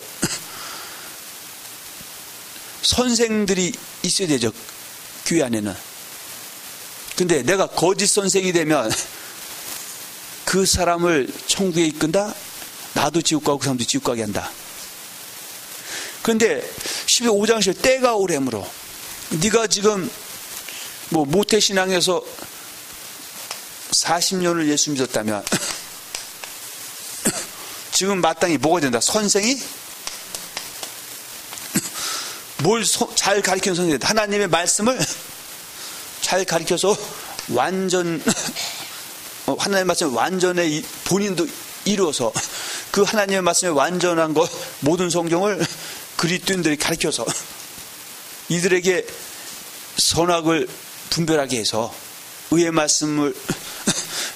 선생들이 있어야 되죠, 교회 안에는. 근데 내가 거짓 선생이 되면 그 사람을 천국에 이끈다? 나도 지옥 가고 그 사람도 지옥 가게 한다. 그런데 15장실 때가 오래므로 네가 지금 뭐 모태신앙에서 40년을 예수 믿었다면 지금 마땅히 뭐가 된다? 선생이 뭘 잘 가르치는 선생이 된다. 하나님의 말씀을 잘 가르쳐서 하나님의 말씀을 완전히 본인도 이루어서 그 하나님의 말씀에 완전한 것, 모든 성경을 그리스도인들이 가르쳐서 이들에게 선악을 분별하게 해서 의의 말씀을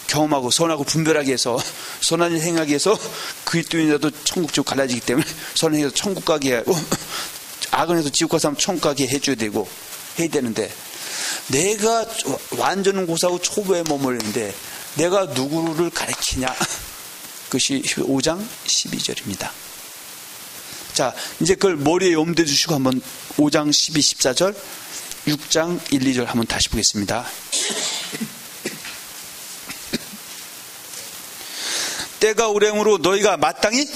경험하고 선악을 분별하게 해서 선한 일 행하게 해서 그리스도인이라도 천국 쪽 갈라지기 때문에 선행해서 천국 가게 하고 악은 해서 지옥 가서 천국 가게 해줘야 되고 해야 되는데, 내가 완전한 고사하고 초보에 머물렀는데 내가 누구를 가르치냐? 그것이 5장 12절입니다. 자, 이제 그걸 머리에 염두해 주시고 한번 5장 12, 14절, 6장 1, 2절 한번 다시 보겠습니다. 때가 오래므로 너희가 마땅히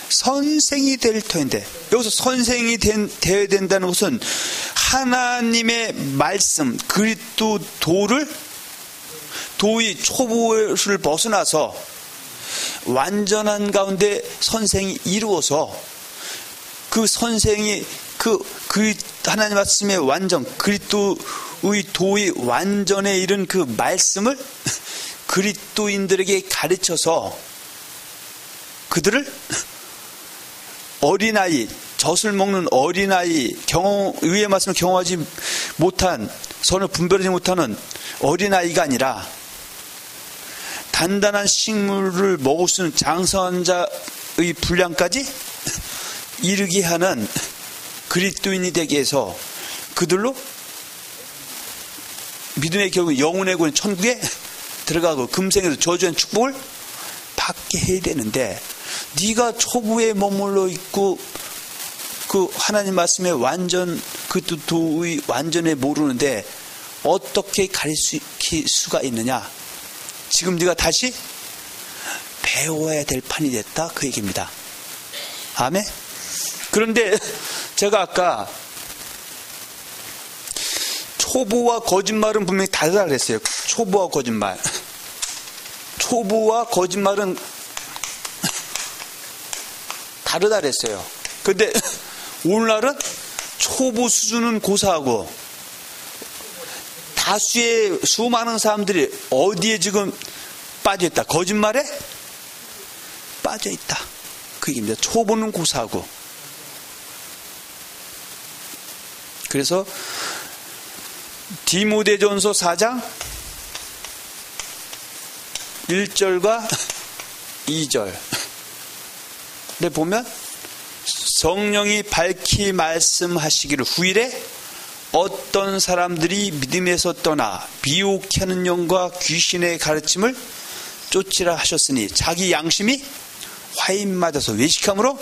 선생이 될 터인데, 여기서 선생이 되어야 된다는 것은 하나님의 말씀, 그리스도 도의 초보를 벗어나서 완전한 가운데 선생이 이루어서 그 선생이 그 하나님 말씀의 완전, 그리스도의 도의 완전에 이른 그 말씀을 그리스도인들에게 가르쳐서 그들을 어린아이, 젖을 먹는 어린아이, 의의 말씀을 경험하지 못한, 선을 분별하지 못하는 어린아이가 아니라 단단한 식물을 먹을 수 있는 장성한 자의 분량까지 이르게 하는 그리스도인이 되게 해서 그들로 믿음의 결국 영혼의 구원 천국에 들어가고 금생에서 저주한 축복을 받게 해야 되는데, 네가 초보에 머물러 있고 그 하나님 말씀의 완전, 그 도의 완전에 모르는데 어떻게 가르칠 수가 있느냐? 지금 네가 다시 배워야 될 판이 됐다, 그 얘기입니다. 아멘? 그런데 제가 아까 초보와 거짓말은 분명히 다르다 그랬어요. 초보와 거짓말. 초보와 거짓말은 다르다 그랬어요. 근데 오늘날은 초보 수준은 고사하고 다수의 수많은 사람들이 어디에 지금 빠져있다? 거짓말에 빠져있다, 그 얘기입니다. 초보는 고사하고. 그래서 디모데전서 4장 1절과 2절. 근데 보면 성령이 밝히 말씀하시기를 후일에 어떤 사람들이 믿음에서 떠나 미혹해 하는 영과 귀신의 가르침을 쫓으라 하셨으니 자기 양심이 화인 맞아서 외식함으로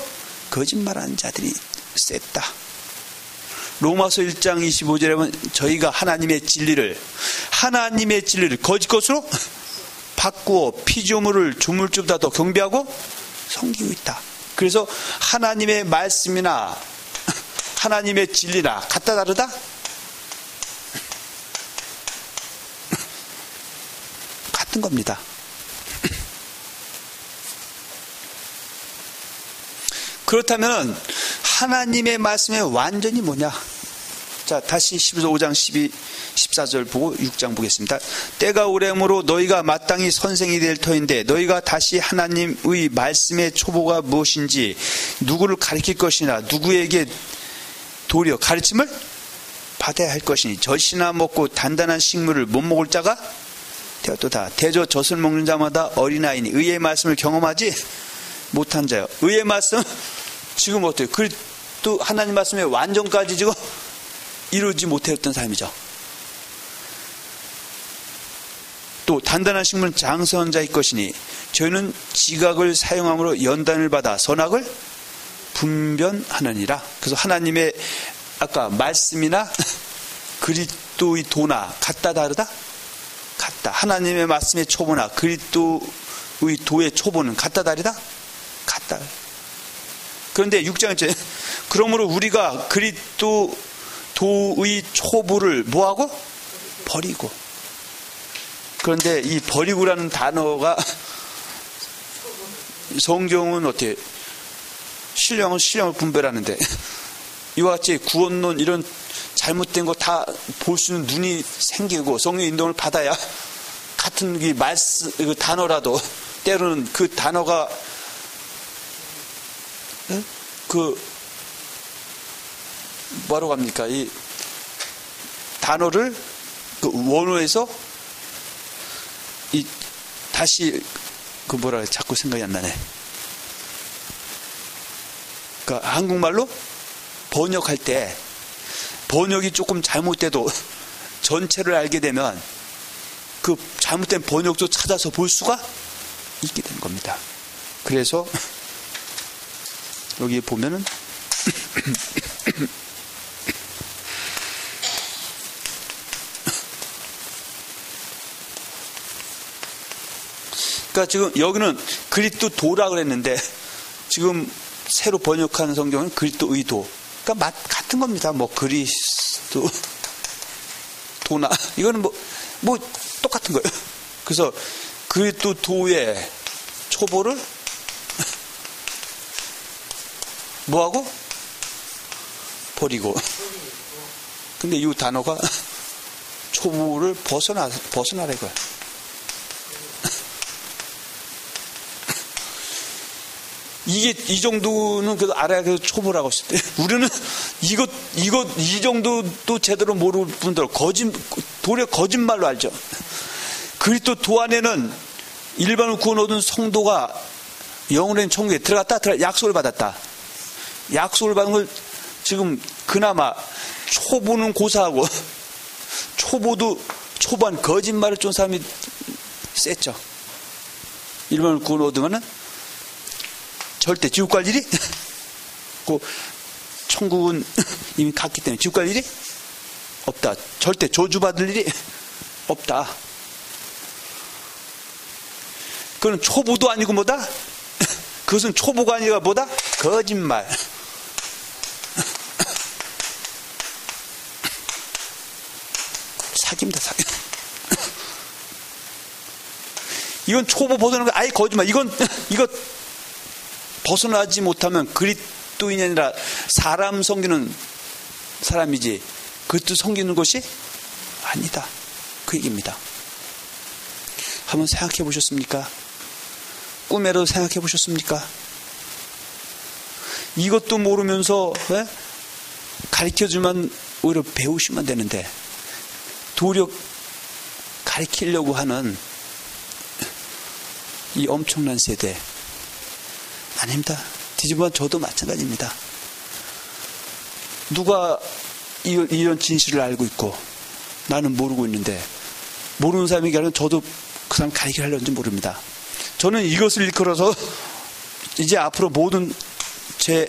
거짓말하는 자들이 셌다. 로마서 1장 25절에 보면 저희가 하나님의 진리를 거짓 것으로 바꾸어 피조물을 조물주보다 더 경배하고 섬기고 있다. 그래서 하나님의 말씀이나 하나님의 진리나 같다 다르다? 같은 겁니다. 그렇다면 하나님의 말씀의 완전히 뭐냐? 자, 다시 15장 14절 보고 6장 보겠습니다. 때가 오래므로 너희가 마땅히 선생이 될 터인데 너희가 다시 하나님의 말씀의 초보가 무엇인지 누구를 가르칠 것이나 누구에게 도리어 가르침을 받아야 할 것이니 젖이나 먹고 단단한 식물을 못 먹을 자가 되었도다. 대저 젖을 먹는 자마다 어린아이니 의의 말씀을 경험하지 못한 자요. 의의 말씀 지금 어때요? 또 하나님 말씀의 완전까지 지금 이루지 못했던 사람이죠. 또 단단한 식물은 장성한 자일 것이니 저희는 지각을 사용함으로 연단을 받아 선악을 분별하느니라. 그래서 하나님의 아까 말씀이나 그리스도의 도나 같다 다르다? 같다. 하나님의 말씀의 초보나 그리스도의 도의 초보는 같다 다르다? 같다. 그런데 6장에 그러므로 우리가 그리스도 도의 초보를 뭐하고? 버리고. 그런데 이 버리고라는 단어가 성경은 어떻게 신령을 분별하는데 이와 같이 구원론 이런 잘못된 거 다 볼 수 있는 눈이 생기고 성령 인도를 받아야 같은 이 말씀 그 단어라도 때로는 그 단어가 그 뭐라고 합니까? 이 단어를 그 원어에서 이 다시 그 뭐라 자꾸 생각이 안 나네. 그러니까 한국말로 번역할 때 번역이 조금 잘못돼도 전체를 알게 되면 그 잘못된 번역도 찾아서 볼 수가 있게 된 겁니다. 그래서 여기 보면은 그러니까 지금 여기는 그리스도 도라 그랬는데 지금 새로 번역한 성경은 그리스도 의도. 그러니까 같은 겁니다. 뭐 그리스도 도나 이거는 뭐 똑같은 거예요. 그래서 그리스도 도의 초보를 뭐하고? 버리고. 근데 이 단어가 초보를 벗어나라 이거야. 이게 이 정도는 그래도 알아야 그래도 초보라고 했을 때 우리는 이 정도도 제대로 모르는 분들 도리어 거짓말로 알죠. 그리스도 도 안에는 일반으로 구원 얻은 성도가 영원한 천국에 들어갔다 약속을 받았다. 약속을 받은 걸 지금 그나마 초보는 고사하고 초반 거짓말을 쫓은 사람이 셌죠. 일반으로 구원 얻으면은 절대 지옥 갈 일이 그 천국은 이미 갔기 때문에 지옥 갈 일이 없다. 절대 저주받을 일이 없다. 그건 초보도 아니고 뭐다? 그것은 초보가 아니라 뭐다? 거짓말. 사기입니다, 사기. 이건 초보 벗어나는 거 아예 거짓말. 이거 벗어나지 못하면 그리스도인이 아니라 사람 섬기는 사람이지 그리스도 섬기는 것이 아니다. 그 얘기입니다. 한번 생각해 보셨습니까? 꿈에도 생각해 보셨습니까? 이것도 모르면서 가르쳐주면 오히려 배우시면 되는데 도리어 가르치려고 하는 이 엄청난 세대. 아닙니다. 뒤집어 저도 마찬가지입니다. 누가 이런 진실을 알고 있고 나는 모르고 있는데, 모르는 사람에게 하면 저도 그 사람 가르치게 하려는지 모릅니다. 저는 이것을 일컬어서 이제 앞으로 모든 제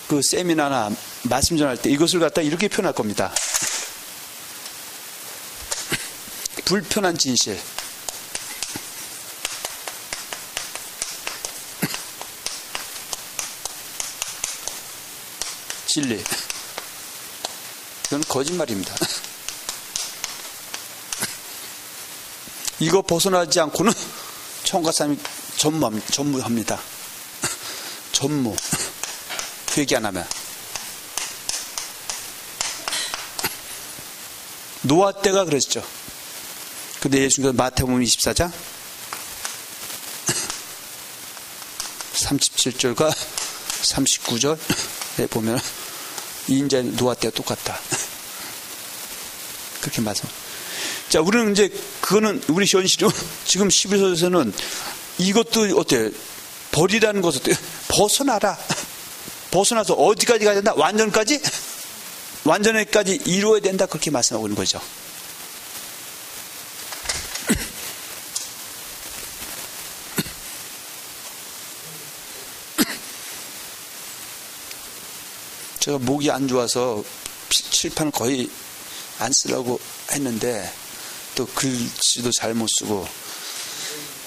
그 세미나나 말씀 전할 때 이것을 갖다 이렇게 표현할 겁니다. 불편한 진실. 진리. 이건 거짓말입니다. 이거 벗어나지 않고는 청가삼이 전무합니다. 전무. 회개 안 하면. 노아 때가 그랬죠. 근데 예수님께서 마태복음 24장 37절과 39절에 보면 인자 노아 때가 똑같다. 그렇게 말씀. 자, 우리는 이제 그거는 우리 현실로 지금 11서에서는 이것도 어때요? 버리라는 것은 어때요? 벗어나라. 벗어나서 어디까지 가야 된다? 완전까지? 완전까지 이루어야 된다. 그렇게 말씀하고 있는 거죠. 제가 목이 안 좋아서 칠판을 거의 안 쓰려고 했는데 또 글씨도 잘 못 쓰고,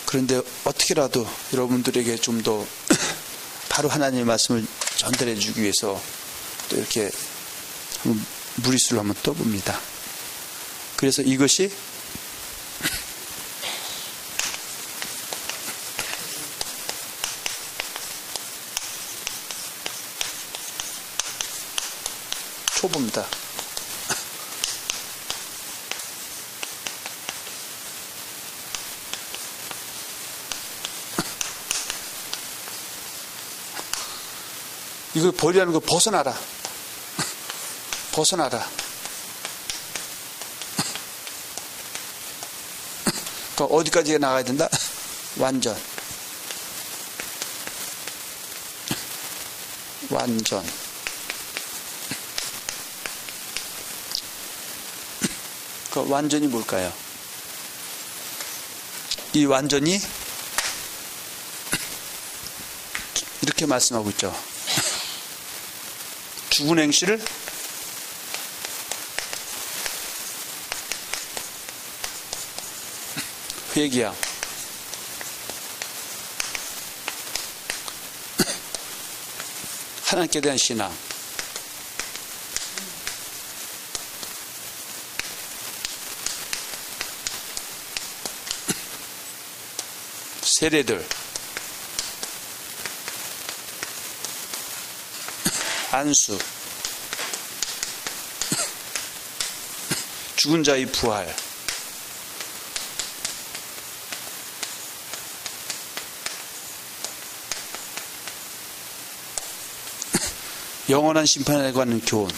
그런데 어떻게라도 여러분들에게 좀 더 바로 하나님의 말씀을 전달해 주기 위해서 또 이렇게 무리수를 한번 떠봅니다. 그래서 이것이 초보입니다. 이거 버리라는 거 벗어나라. 벗어나라. 그럼 어디까지 나가야 된다? 완전. 완전. 그 완전이 뭘까요? 이 완전이 이렇게 말씀하고 있죠. 죽은 행실을 회개함. 하나님께 대한 신앙. 세례들. 안수. 죽은 자의 부활. 영원한 심판에 관한 교훈.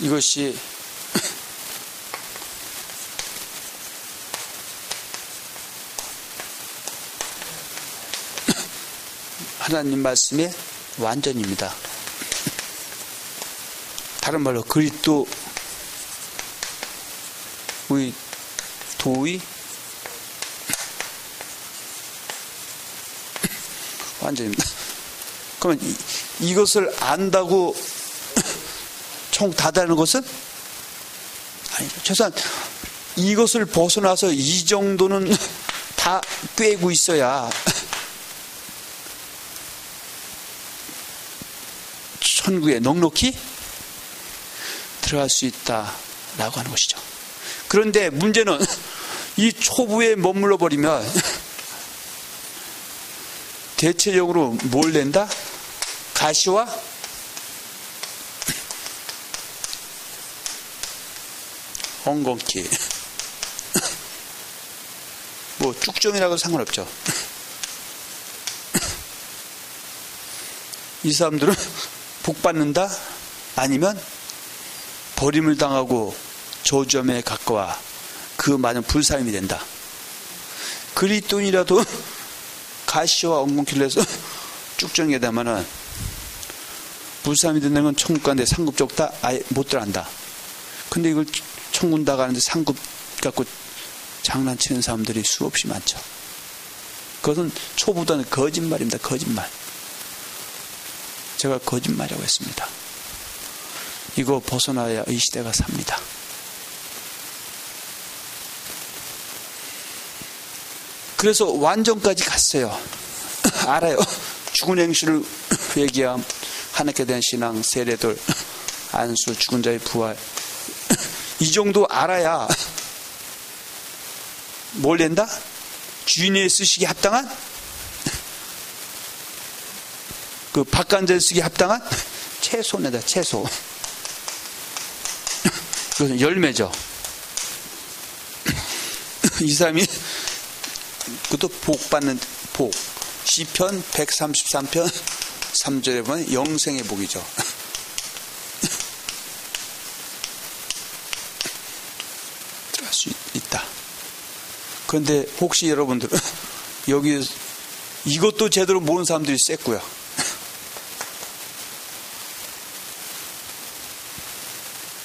이것이 하나님 말씀의 완전입니다. 다른 말로 그리스도의 도의 완전입니다. 그러면 이것을 안다고 총 다다는 것은 아니죠. 최소한 이것을 벗어나서 이 정도는 다 꿰고 있어야 천국에 넉넉히 들어갈 수 있다라고 하는 것이죠. 그런데 문제는 이 초부에 머물러 버리면 대체적으로 뭘 낸다? 가시와 엉겅퀴. 뭐 쭉정이라고 상관없죠. 이 사람들은 복 받는다? 아니면 버림을 당하고 저주함에 가까워 그 많은 불사임이 된다. 그리스도인이라도 가시와 엉겅퀴를 해서 쭉정이게 되면은 불사임이 된다는 건 천국 가는데 상급 적다 아예 못 들어간다. 근데 이걸 천국 다 가는데 상급 갖고 장난치는 사람들이 수없이 많죠. 그것은 초보다는 거짓말입니다. 거짓말. 제가 거짓말이라고 했습니다. 이거 벗어나야 이 시대가 삽니다. 그래서 완전까지 갔어요. 알아요. 죽은 행실을 회개함, 하나님께 대한 신앙, 세례들, 안수, 죽은 자의 부활. 이 정도 알아야 뭘 낸다? 주인의 쓰시기에 합당한? 그 박간자에 쓰기에 합당한? 채소내다, 채소. 그것은 열매죠. 이 사람이 그것도 복 받는 복. 시편 133편 3절에 보면 영생의 복이죠. 들어갈 수 있다. 그런데 혹시 여러분들은 여기 이것도 제대로 모르는 사람들이 셌고요.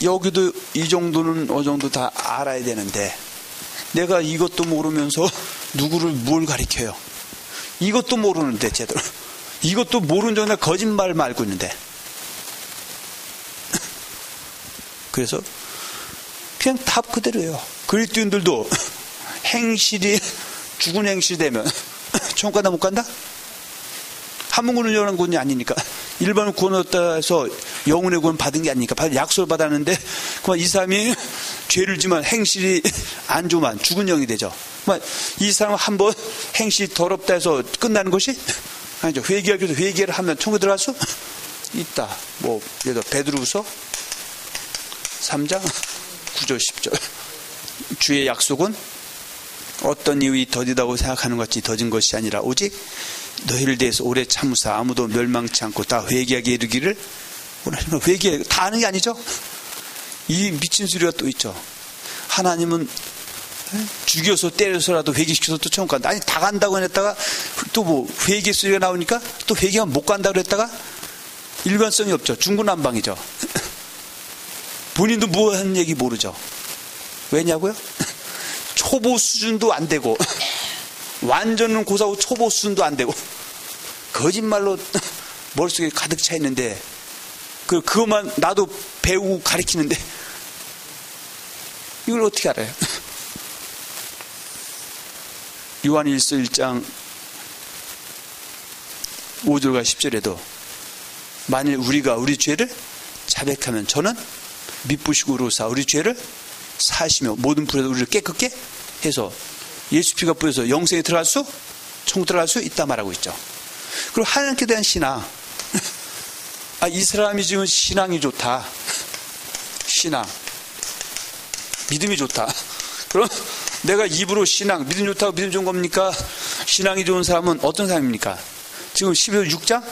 여기도 이 정도는 어느 정도 다 알아야 되는데 내가 이것도 모르면서 누구를 뭘 가리켜요? 이것도 모르는데 제대로. 이것도 모르는 정도에 거짓말만 알고 있는데. 그래서 그냥 답 그대로예요. 그리스도인들도 행실이 죽은 행실이 되면 천국 간다 못 간다? 한문구는 영원한 구원이 아니니까. 일반은 구원 얻다 해서 영혼의 구원 받은 게 아니니까 약속을 받았는데 그만 이 사람이 죄를 지만 행실이 안 좋으면 죽은 영이 되죠. 그만 이 사람은 한번 행실이 더럽다 해서 끝나는 것이 아니죠. 회개하기 위해서 회개를 하면 천국에 들어갈 수 있다. 뭐 예를 들어 베드로후서 3장 9절 10절 주의 약속은 어떤 이유이 더디다고 생각하는 것 같이 더딘 것이 아니라 오직 너희를 대해서 오래 참으사 아무도 멸망치 않고 다 회개하게 이르기를 원하시는 회개 다 아는 게 아니죠. 이 미친 소리가 또 있죠. 하나님은 죽여서 때려서라도 회개시켜서 또 천국 간다. 아니 다 간다고 했다가 또 뭐 회개 소리가 나오니까 또 회개하면 못 간다고 했다가 일관성이 없죠. 중구난방이죠. 본인도 뭐 하는 얘기 모르죠. 왜냐고요? 초보 수준도 안 되고 완전은 고사하고 초보 수준도 안 되고 거짓말로 머릿속에 가득 차 있는데 그것만 나도 배우고 가르치는데 이걸 어떻게 알아요? 요한일서 1장 5절과 10절에도 만일 우리가 우리 죄를 자백하면 저는 미쁘시고 의로우사 우리 죄를 사시며 모든 불에서 우리를 깨끗게 해서 예수 피가 뿌려서 영생에 들어갈 수 천국 들어갈 수 있다 말하고 있죠. 그리고 하나님께 대한 신앙. 이 사람이 지금 신앙이 좋다. 신앙 믿음이 좋다. 그럼 내가 입으로 신앙 믿음 좋다고 믿음 좋은 겁니까? 신앙이 좋은 사람은 어떤 사람입니까? 지금 12절 6장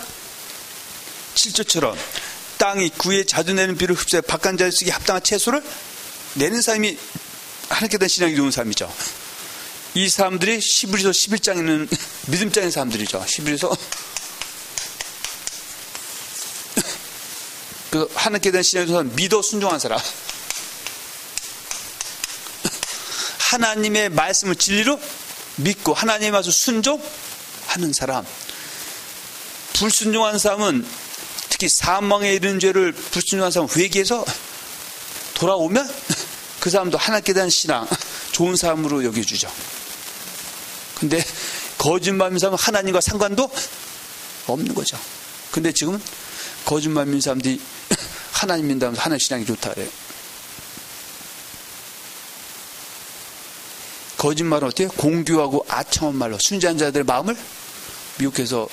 7절처럼 땅이 그의 자주 내는 비를 흡수해 박간자에 쓰기 합당한 채소를 내는 사람이 하나님께 대한 신앙이 좋은 사람이죠. 이 사람들이 11서 11장에는 믿음장인 사람들이죠. 11서 그 하나님께 대한 신앙이 좋은 사람, 믿어 순종한 사람, 하나님의 말씀을 진리로 믿고 하나님의 말씀을 순종하는 사람. 불순종한 사람은 특히 사망에 이르는 죄를 불순종한 사람은 회개해서 돌아오면 그 사람도 하나님께 대한 신앙 좋은 사람으로 여겨주죠. 근데 거짓말 믿는 사람은 하나님과 상관도 없는 거죠. 근데 지금은 거짓말 믿는 사람들이 하나님 믿는다면서 하나님 신앙이 좋다 그래요. 거짓말은 어때요? 공교하고 아첨한 말로 순진한 자들의 마음을 미혹해서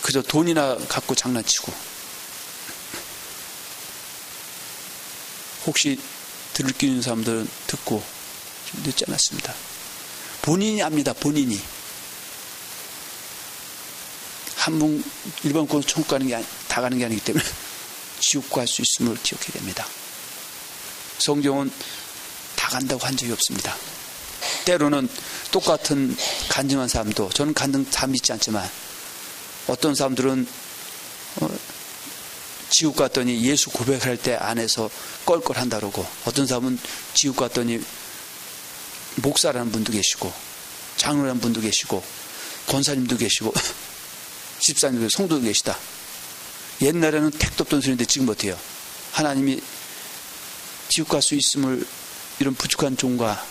그저 돈이나 갖고 장난치고 혹시 들을 기 있는 사람들은 듣고 좀 늦지 않았습니다. 본인이 압니다. 본인이. 한번 일반 권 천국 가는 게 다 가는 게 아니기 때문에 지옥 갈 수 있음을 기억해야 됩니다. 성경은 다 간다고 한 적이 없습니다. 때로는 똑같은 간증한 사람도, 저는 간증 다 믿지 않지만 어떤 사람들은 지옥 갔더니 예수 고백할 때 안에서 껄껄한다 그러고, 어떤 사람은 지옥 갔더니 목사라는 분도 계시고 장로라는 분도 계시고 권사님도 계시고 집사님도 성도도 계시다. 옛날에는 택도 없던 소리인데 지금 어때요? 하나님이 지옥 갈 수 있음을 이런 부족한 종과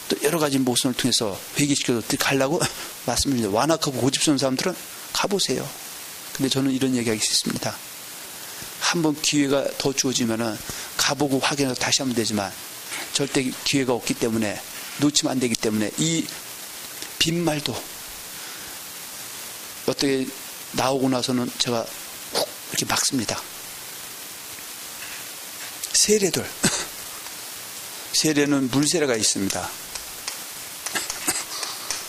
또 여러 가지 모순을 통해서 회개시켜서 가려고 말씀을 드려요. 완악하고 고집스러운 사람들은 가보세요. 근데 저는 이런 얘기하기 싫습니다. 한번 기회가 더 주어지면은 가보고 확인해서 다시 하면 되지만 절대 기회가 없기 때문에, 놓치면 안 되기 때문에 이 빈말도 어떻게 나오고 나서는 제가 훅 이렇게 막습니다. 세례들. 세례는 물세례가 있습니다.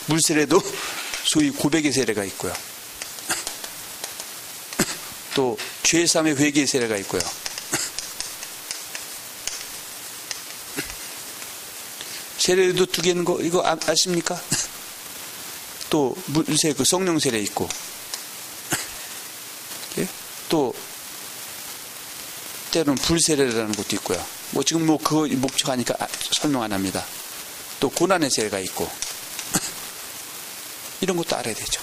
물세례도 소위 고백의 세례가 있고요. 또 죄사함의 회개의 세례가 있고요. 세례도 두 개 있는 거 이거 아십니까? 또 물세 그 성령 세례 있고, 또 때로는 불세례라는 것도 있고요. 뭐 지금 뭐 그거 목적하니까 설명 안 합니다. 또 고난의 세례가 있고 이런 것도 알아야 되죠.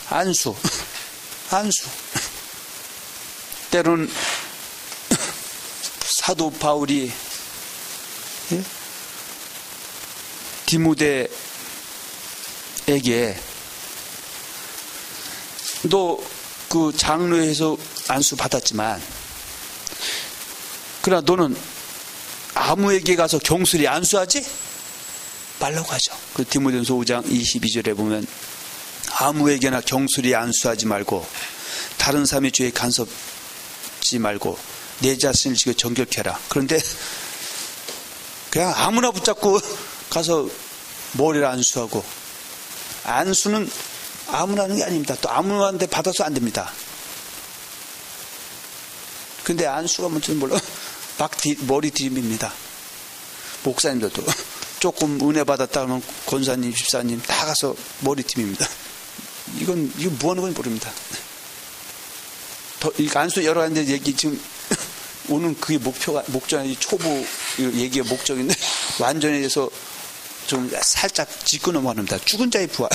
안수. 때로는 사도 바울이 디모데에게 너 그 장로에서 안수 받았지만 그러나 너는 아무에게 가서 경솔히 안수하지 말라고 하죠. 그 디모데전서 5장 22절에 보면 아무에게나 경솔히 안수하지 말고 다른 사람의 죄에 간섭지 말고 내 자신을 지켜 정결케 하라. 그런데 그냥 아무나 붙잡고 가서 머리를 안수하고, 안수는 아무나 하는 게 아닙니다. 또 아무한테 받아서 안 됩니다. 근데 안수가 뭔지는 몰라. 막 머리 들이밉니다. 목사님들도 조금 은혜 받았다 하면 권사님, 집사님 다 가서 머리 팀입니다. 이거 뭐 하는 건지 모릅니다. 안수 여러 가지 얘기 지금 오는 그게 목적이 초보 얘기의 목적인데 완전히 해서 좀 살짝 짚고 넘어갑니다. 죽은 자의 부활.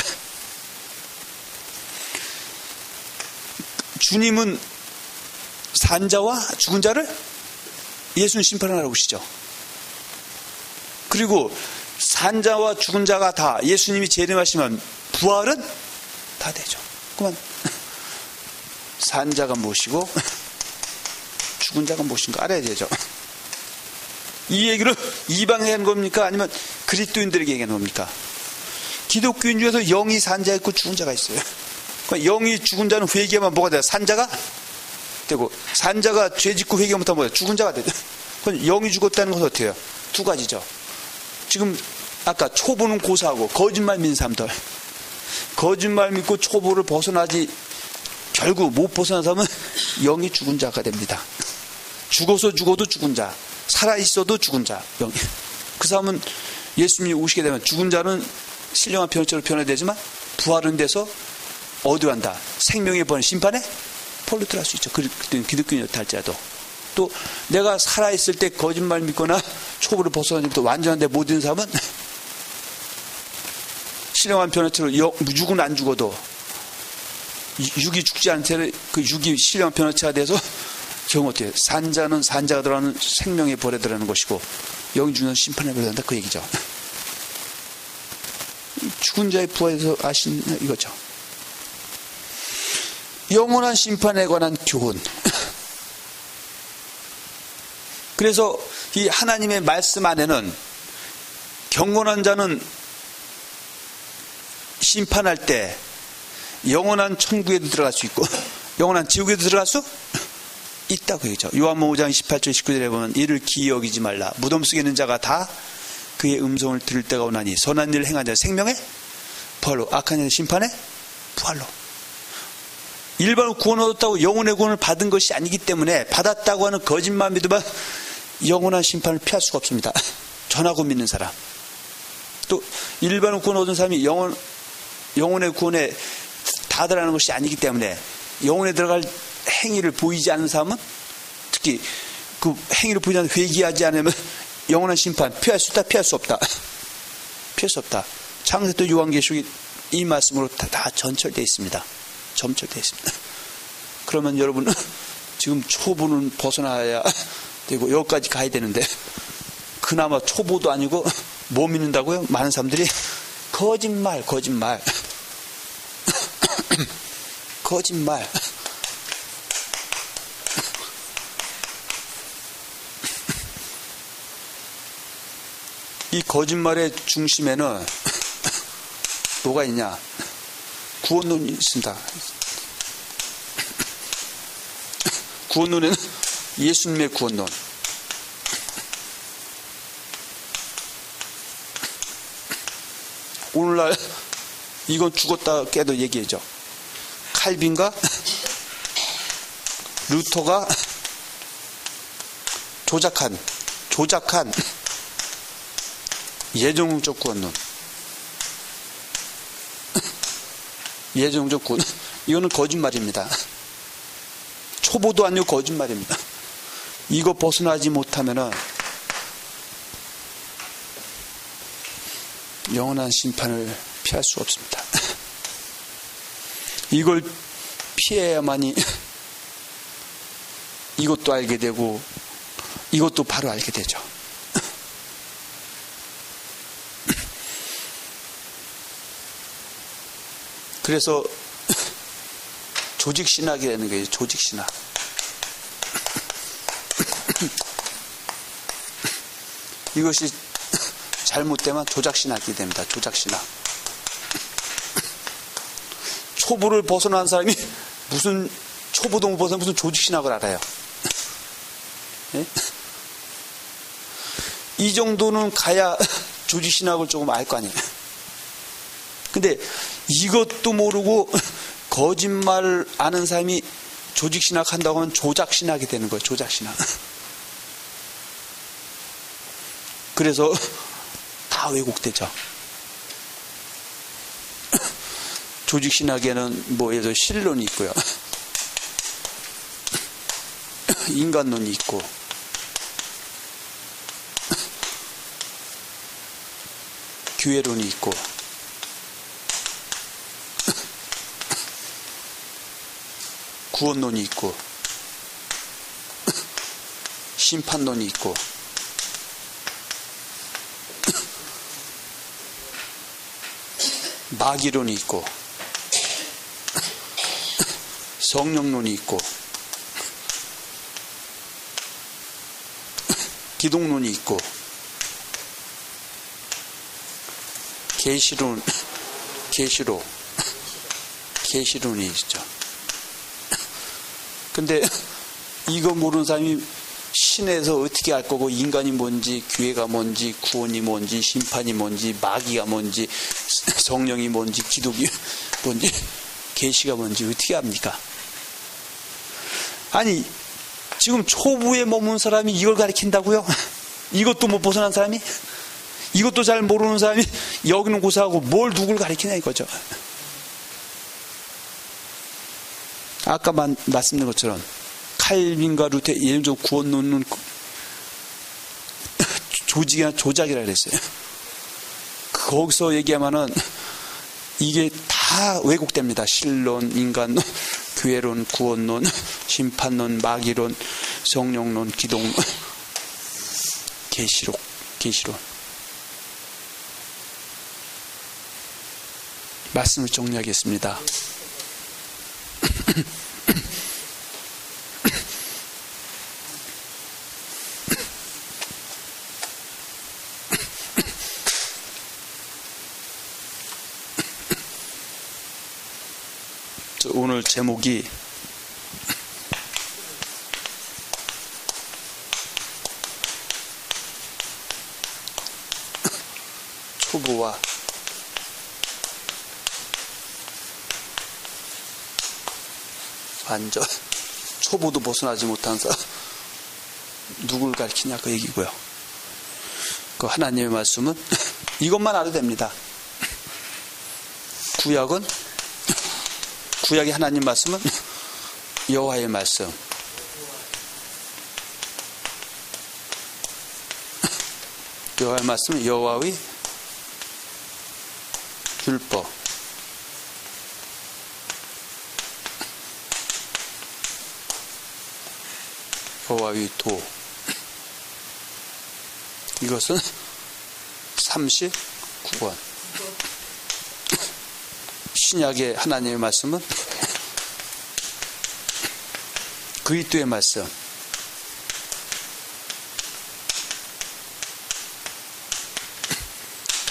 주님은 산자와 죽은 자를 예수는 심판하라고 오시죠. 그리고 산자와 죽은 자가 다 예수님이 재림하시면 부활은 다 되죠. 그만 산자가 무엇이고 죽은 자가 무엇인가 알아야 되죠. 이 얘기를 이방에 하는 겁니까? 아니면 그리스도인들에게 얘기하는 겁니까? 기독교인 중에서 영이 산자 있고 죽은 자가 있어요. 영이 죽은 자는 회개하면 뭐가 돼요? 산자가 되고, 산자가 죄 짓고 회개 못하면 뭐예요? 죽은 자가 되죠. 그럼 영이 죽었다는 것은 어떻게 해요? 두 가지죠. 지금 아까 초보는 고사하고 거짓말 믿는 사람들, 거짓말 믿고 초보를 벗어나지 결국 못 벗어난 사람은 영이 죽은 자가 됩니다. 죽어도 죽은 자, 살아있어도 죽은 자. 영이. 그 사람은 예수님이 오시게 되면 죽은 자는 신령한 변화체로 변화되지만 부활은 돼서 어디 간다? 생명의 번 심판에 폴로 들어갈 수 있죠. 기독교인이었다 할지라도. 또 내가 살아있을 때 거짓말 믿거나 초보를 벗어나지부터 완전한데 못 있는 사람은 신령한 변화체로 육은 안 죽어도 육이 죽지 않은 채 그 육이 신령한 변화체가 돼서 정 어때요? 산자는 산자가 들어가는 생명의 벌에 들어가는 것이고 영이 죽는 심판에 벌에 들어간다 그 얘기죠. 죽은 자의 부활에서 아시는 이거죠. 영원한 심판에 관한 교훈. 그래서 이 하나님의 말씀 안에는 경건한 자는 심판할 때 영원한 천국에도 들어갈 수 있고 영원한 지옥에도 들어갈 수 있다고 얘기죠. 요한복음 5장 28절 19절에 보면 이를 기이 여기지 말라. 무덤 속에 있는 자가 다 그의 음성을 들을 때가 오나니 선한 일을 행한 자 생명의 부활로, 악한 자의 심판의 부활로. 일반으로 구원 얻었다고 영혼의 구원을 받은 것이 아니기 때문에 받았다고 하는 거짓말 믿으면 영원한 심판을 피할 수가 없습니다. 전하고 믿는 사람. 또 일반으로 구원 얻은 사람이 영혼의 구원에 다다라는 것이 아니기 때문에 영혼에 들어갈 행위를 보이지 않는 사람은, 특히 그 행위를 보이지 않는, 회개하지 않으면 영원한 심판 피할 수 있다, 피할 수 없다. 피할 수 없다. 창세 때 요한계시록이 이 말씀으로 다 전철되어 있습니다. 점철되어 있습니다. 그러면 여러분, 지금 초보는 벗어나야 되고 여기까지 가야 되는데, 그나마 초보도 아니고 뭐 믿는다고요? 많은 사람들이 거짓말 거짓말. 이 거짓말의 중심에는 뭐가 있냐? 구원론이 있습니다. 구원론에는 예수님의 구원론, 오늘날 이건 죽었다 깨도 얘기해줘. 칼빈과 루터가 조작한 예정적 구원론, 예정적 구원, 이거는 거짓말입니다. 초보도 아니고 거짓말입니다. 이거 벗어나지 못하면은 영원한 심판을 피할 수 없습니다. 이걸 피해야만이 이것도 알게 되고 이것도 바로 알게 되죠. 그래서 조직신학이라는 거예요. 조직신학. 이것이 잘못되면 조작신학이 됩니다. 조작신학. 초보를 벗어난 사람이 무슨 초보도 못 벗어나 무슨 조직신학을 알아요. 네? 이 정도는 가야 조직신학을 조금 알 거 아니에요. 근데 이것도 모르고 거짓말 아는 사람이 조직신학 한다고 하면 조작신학이 되는 거예요. 조작신학. 그래서 다 왜곡되죠. 조직신학에는 뭐 예를 들어 신론이 있고요, 인간론이 있고, 교회론이 있고, 구원론이 있고, 심판론이 있고, 마귀론이 있고, 성령론이 있고, 기독론이 있고, 계시론이 있죠. 근데 이거 모르는 사람이 신에서 어떻게 알 거고, 인간이 뭔지, 교회가 뭔지, 구원이 뭔지, 심판이 뭔지, 마귀가 뭔지, 성령이 뭔지, 기독이 뭔지, 계시가 뭔지 어떻게 압니까? 아니, 지금 초부에 머문 사람이 이걸 가르친다고요? 이것도 못 벗어난 사람이? 이것도 잘 모르는 사람이 여기는 고사하고 뭘 누굴 가르치냐 이거죠. 아까 말씀드린 것처럼 칼빈과 루테 예정적 구원론은 조직이나 조작이라 그랬어요. 거기서 얘기하면은 이게 다 왜곡됩니다. 신론, 인간론, 교회론, 구원론, 심판론, 마귀론, 성령론, 기독론, 계시론. 말씀을 정리하겠습니다. 오늘 제목이 완전 초보도 벗어나지 못한 사람 누굴 가리키냐 그 얘기고요. 그 하나님의 말씀은 이것만 알아도 됩니다. 구약의 하나님 말씀은 여호와의 말씀. 여호와의 말씀은 여호와의 율법. 여호와의 도. 이것은 39권. 신약의 하나님의 말씀은 그리스도의 말씀.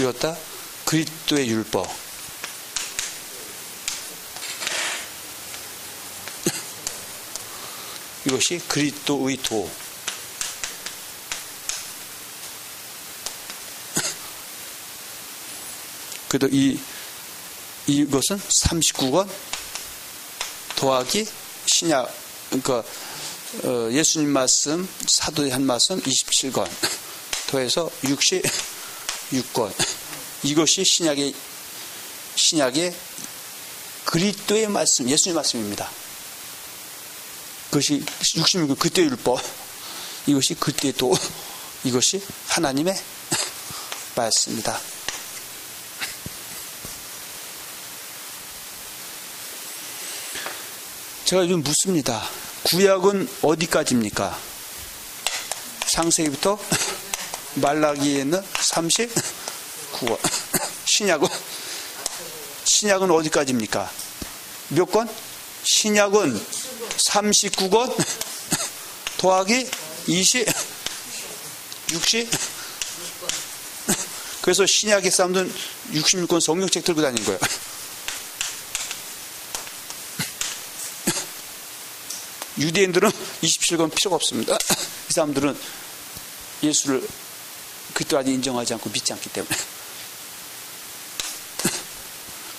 이었다 그리스도의 율법. 이것이 그리스도의 도. 그래도 이것은 39권 더하기 신약, 그러니까 예수님 말씀, 사도의 한 말씀 27권 더해서 66권. 이것이 신약의 그리스도의 말씀, 예수님 말씀입니다. 그것이 66권 그리스도의 율법. 이것이 그리스도의 도. 이것이 하나님의 말씀입니다. 제가 요즘 묻습니다. 구약은 어디까지입니까? 창세기부터 말라기에는 39권. 신약은 어디까지입니까? 몇 권? 신약은 39권 더하기 60. 그래서 신약의 사람들은 66권 성경책 들고 다니는 거예요. 유대인들은 27권 필요가 없습니다. 이 사람들은 예수를 그때까지 인정하지 않고 믿지 않기 때문에.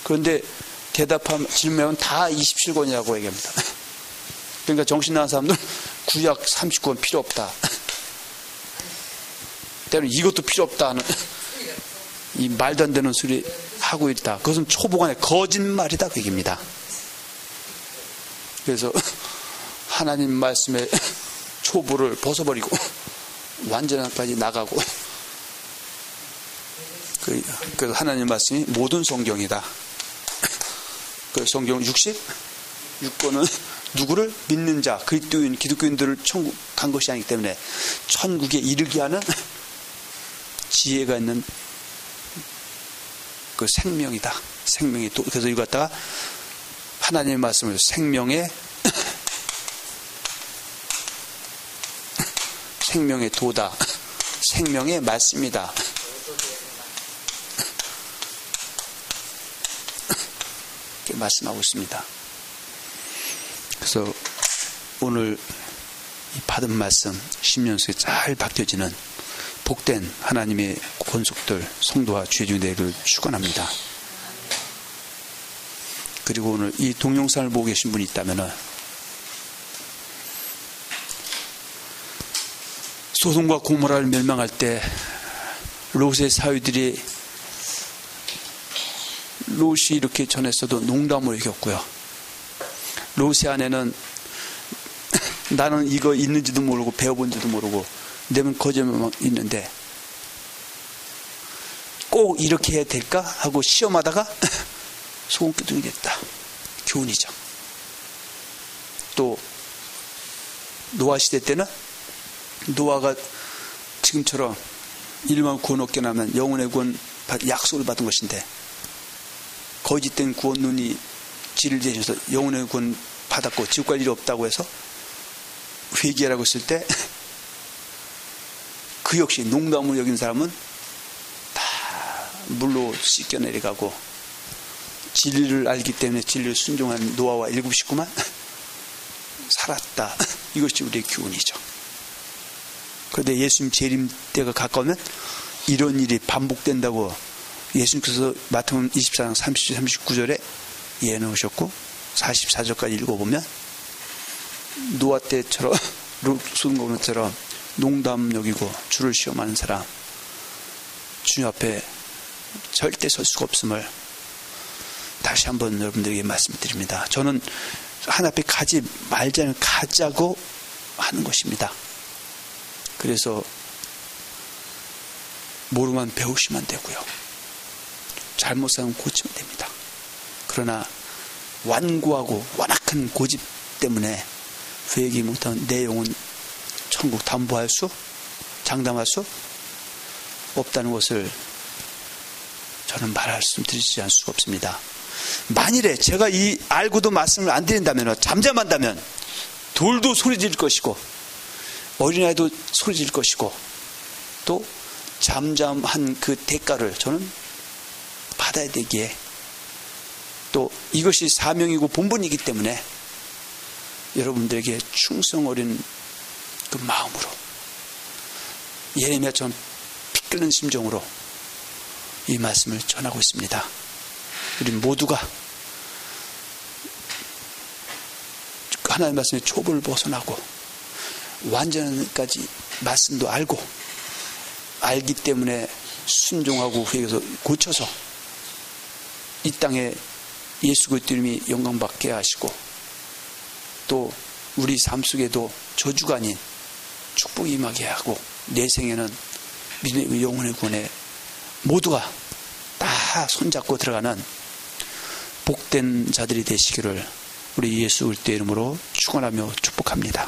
그런데 질문하면 다 27권이라고 얘기합니다. 그러니까 정신 나간 사람들은 구약 39권 필요 없다. 때로는 이것도 필요 없다 하는 이 말도 안 되는 소리 하고 있다. 그것은 초보간의 거짓말이다 그 얘기입니다. 그래서 하나님 말씀의 초보를 벗어버리고 완전한까지 나가고, 그래서 하나님 말씀이 모든 성경이다. 그 성경 66권은 누구를 믿는 자, 그리스도인, 기독교인들을 천국 간 것이 아니기 때문에 천국에 이르게 하는 지혜가 있는 그 생명이다. 생명이 또. 그래서 이거 갖다가 하나님의 말씀을 생명의 도다. 생명의 말씀이다. 이렇게 말씀하고 있습니다. 그래서 오늘 이 받은 말씀, 심령속에 잘 박혀지는 복된 하나님의 권속들, 성도와 죄주들을 축원합니다. 그리고 오늘 이 동영상을 보고 계신 분이 있다면은 소돔과 고모라를 멸망할 때 롯의 사위들이 롯이 이렇게 전했어도 농담으로 이겼고요. 롯의 아내는 나는 이거 있는지도 모르고 배워본지도 모르고 내면 거짓말만 있는데 꼭 이렇게 해야 될까 하고 시험하다가 소금기둥이 됐다. 교훈이죠. 또 노아 시대 때는 노아가 지금처럼 일만 구원 얻게 나면 영혼의 구원 약속을 받은 것인데 거짓된 구원론이 지를 대셔서 영혼의 구원 받았고 지옥 갈 일이 없다고 해서 회개하라고 했을 때 그 역시 농담으로 여긴 사람은 다 물로 씻겨 내려가고 진리를 알기 때문에 진리를 순종한 노아와 7 식구만 살았다. 이것이 우리의 교훈이죠. 그런데 예수님 재림 때가 가까우면 이런 일이 반복된다고 예수님께서 마태복음 24장 37, 39절에 예언하셨고 44절까지 읽어보면 노아 때처럼 룻수금처럼 농담 여기고 주를 시험하는 사람 주님 앞에 절대 설 수가 없음을 다시 한번 여러분들에게 말씀드립니다. 저는 하나님 앞에 가지 말자는 가자고 하는 것입니다. 그래서 모르면 배우시면 되고요. 잘못 살면 고치면 됩니다. 그러나 완고하고 완악한 고집 때문에 회개 못한 내 영혼 천국 담보할 수, 장담할 수 없다는 것을 저는 말씀드리지 않을 수가 없습니다. 만일에 제가 이 알고도 말씀을 안 드린다면, 잠잠한다면 돌도 소리 지를 것이고 어린아이도 소리 지를 것이고 또 잠잠한 그 대가를 저는 받아야 되기에 또 이것이 사명이고 본분이기 때문에 여러분들에게 충성 어린 그 마음으로 예레미야처럼 피 끓는 심정으로 이 말씀을 전하고 있습니다. 우리 모두가 하나님의 말씀의 촉을 벗어나고 완전까지 말씀도 알기 때문에 순종하고 회개해서 고쳐서 이 땅에 예수 그리스도 이름이 영광받게 하시고 또 우리 삶 속에도 저주가 아닌 축복이 임하게 하고 내 생에는 믿음의 영혼의 구원에 모두가 다 손잡고 들어가는 복된 자들이 되시기를 우리 예수 그리스도의 이름으로 축원하며 축복합니다.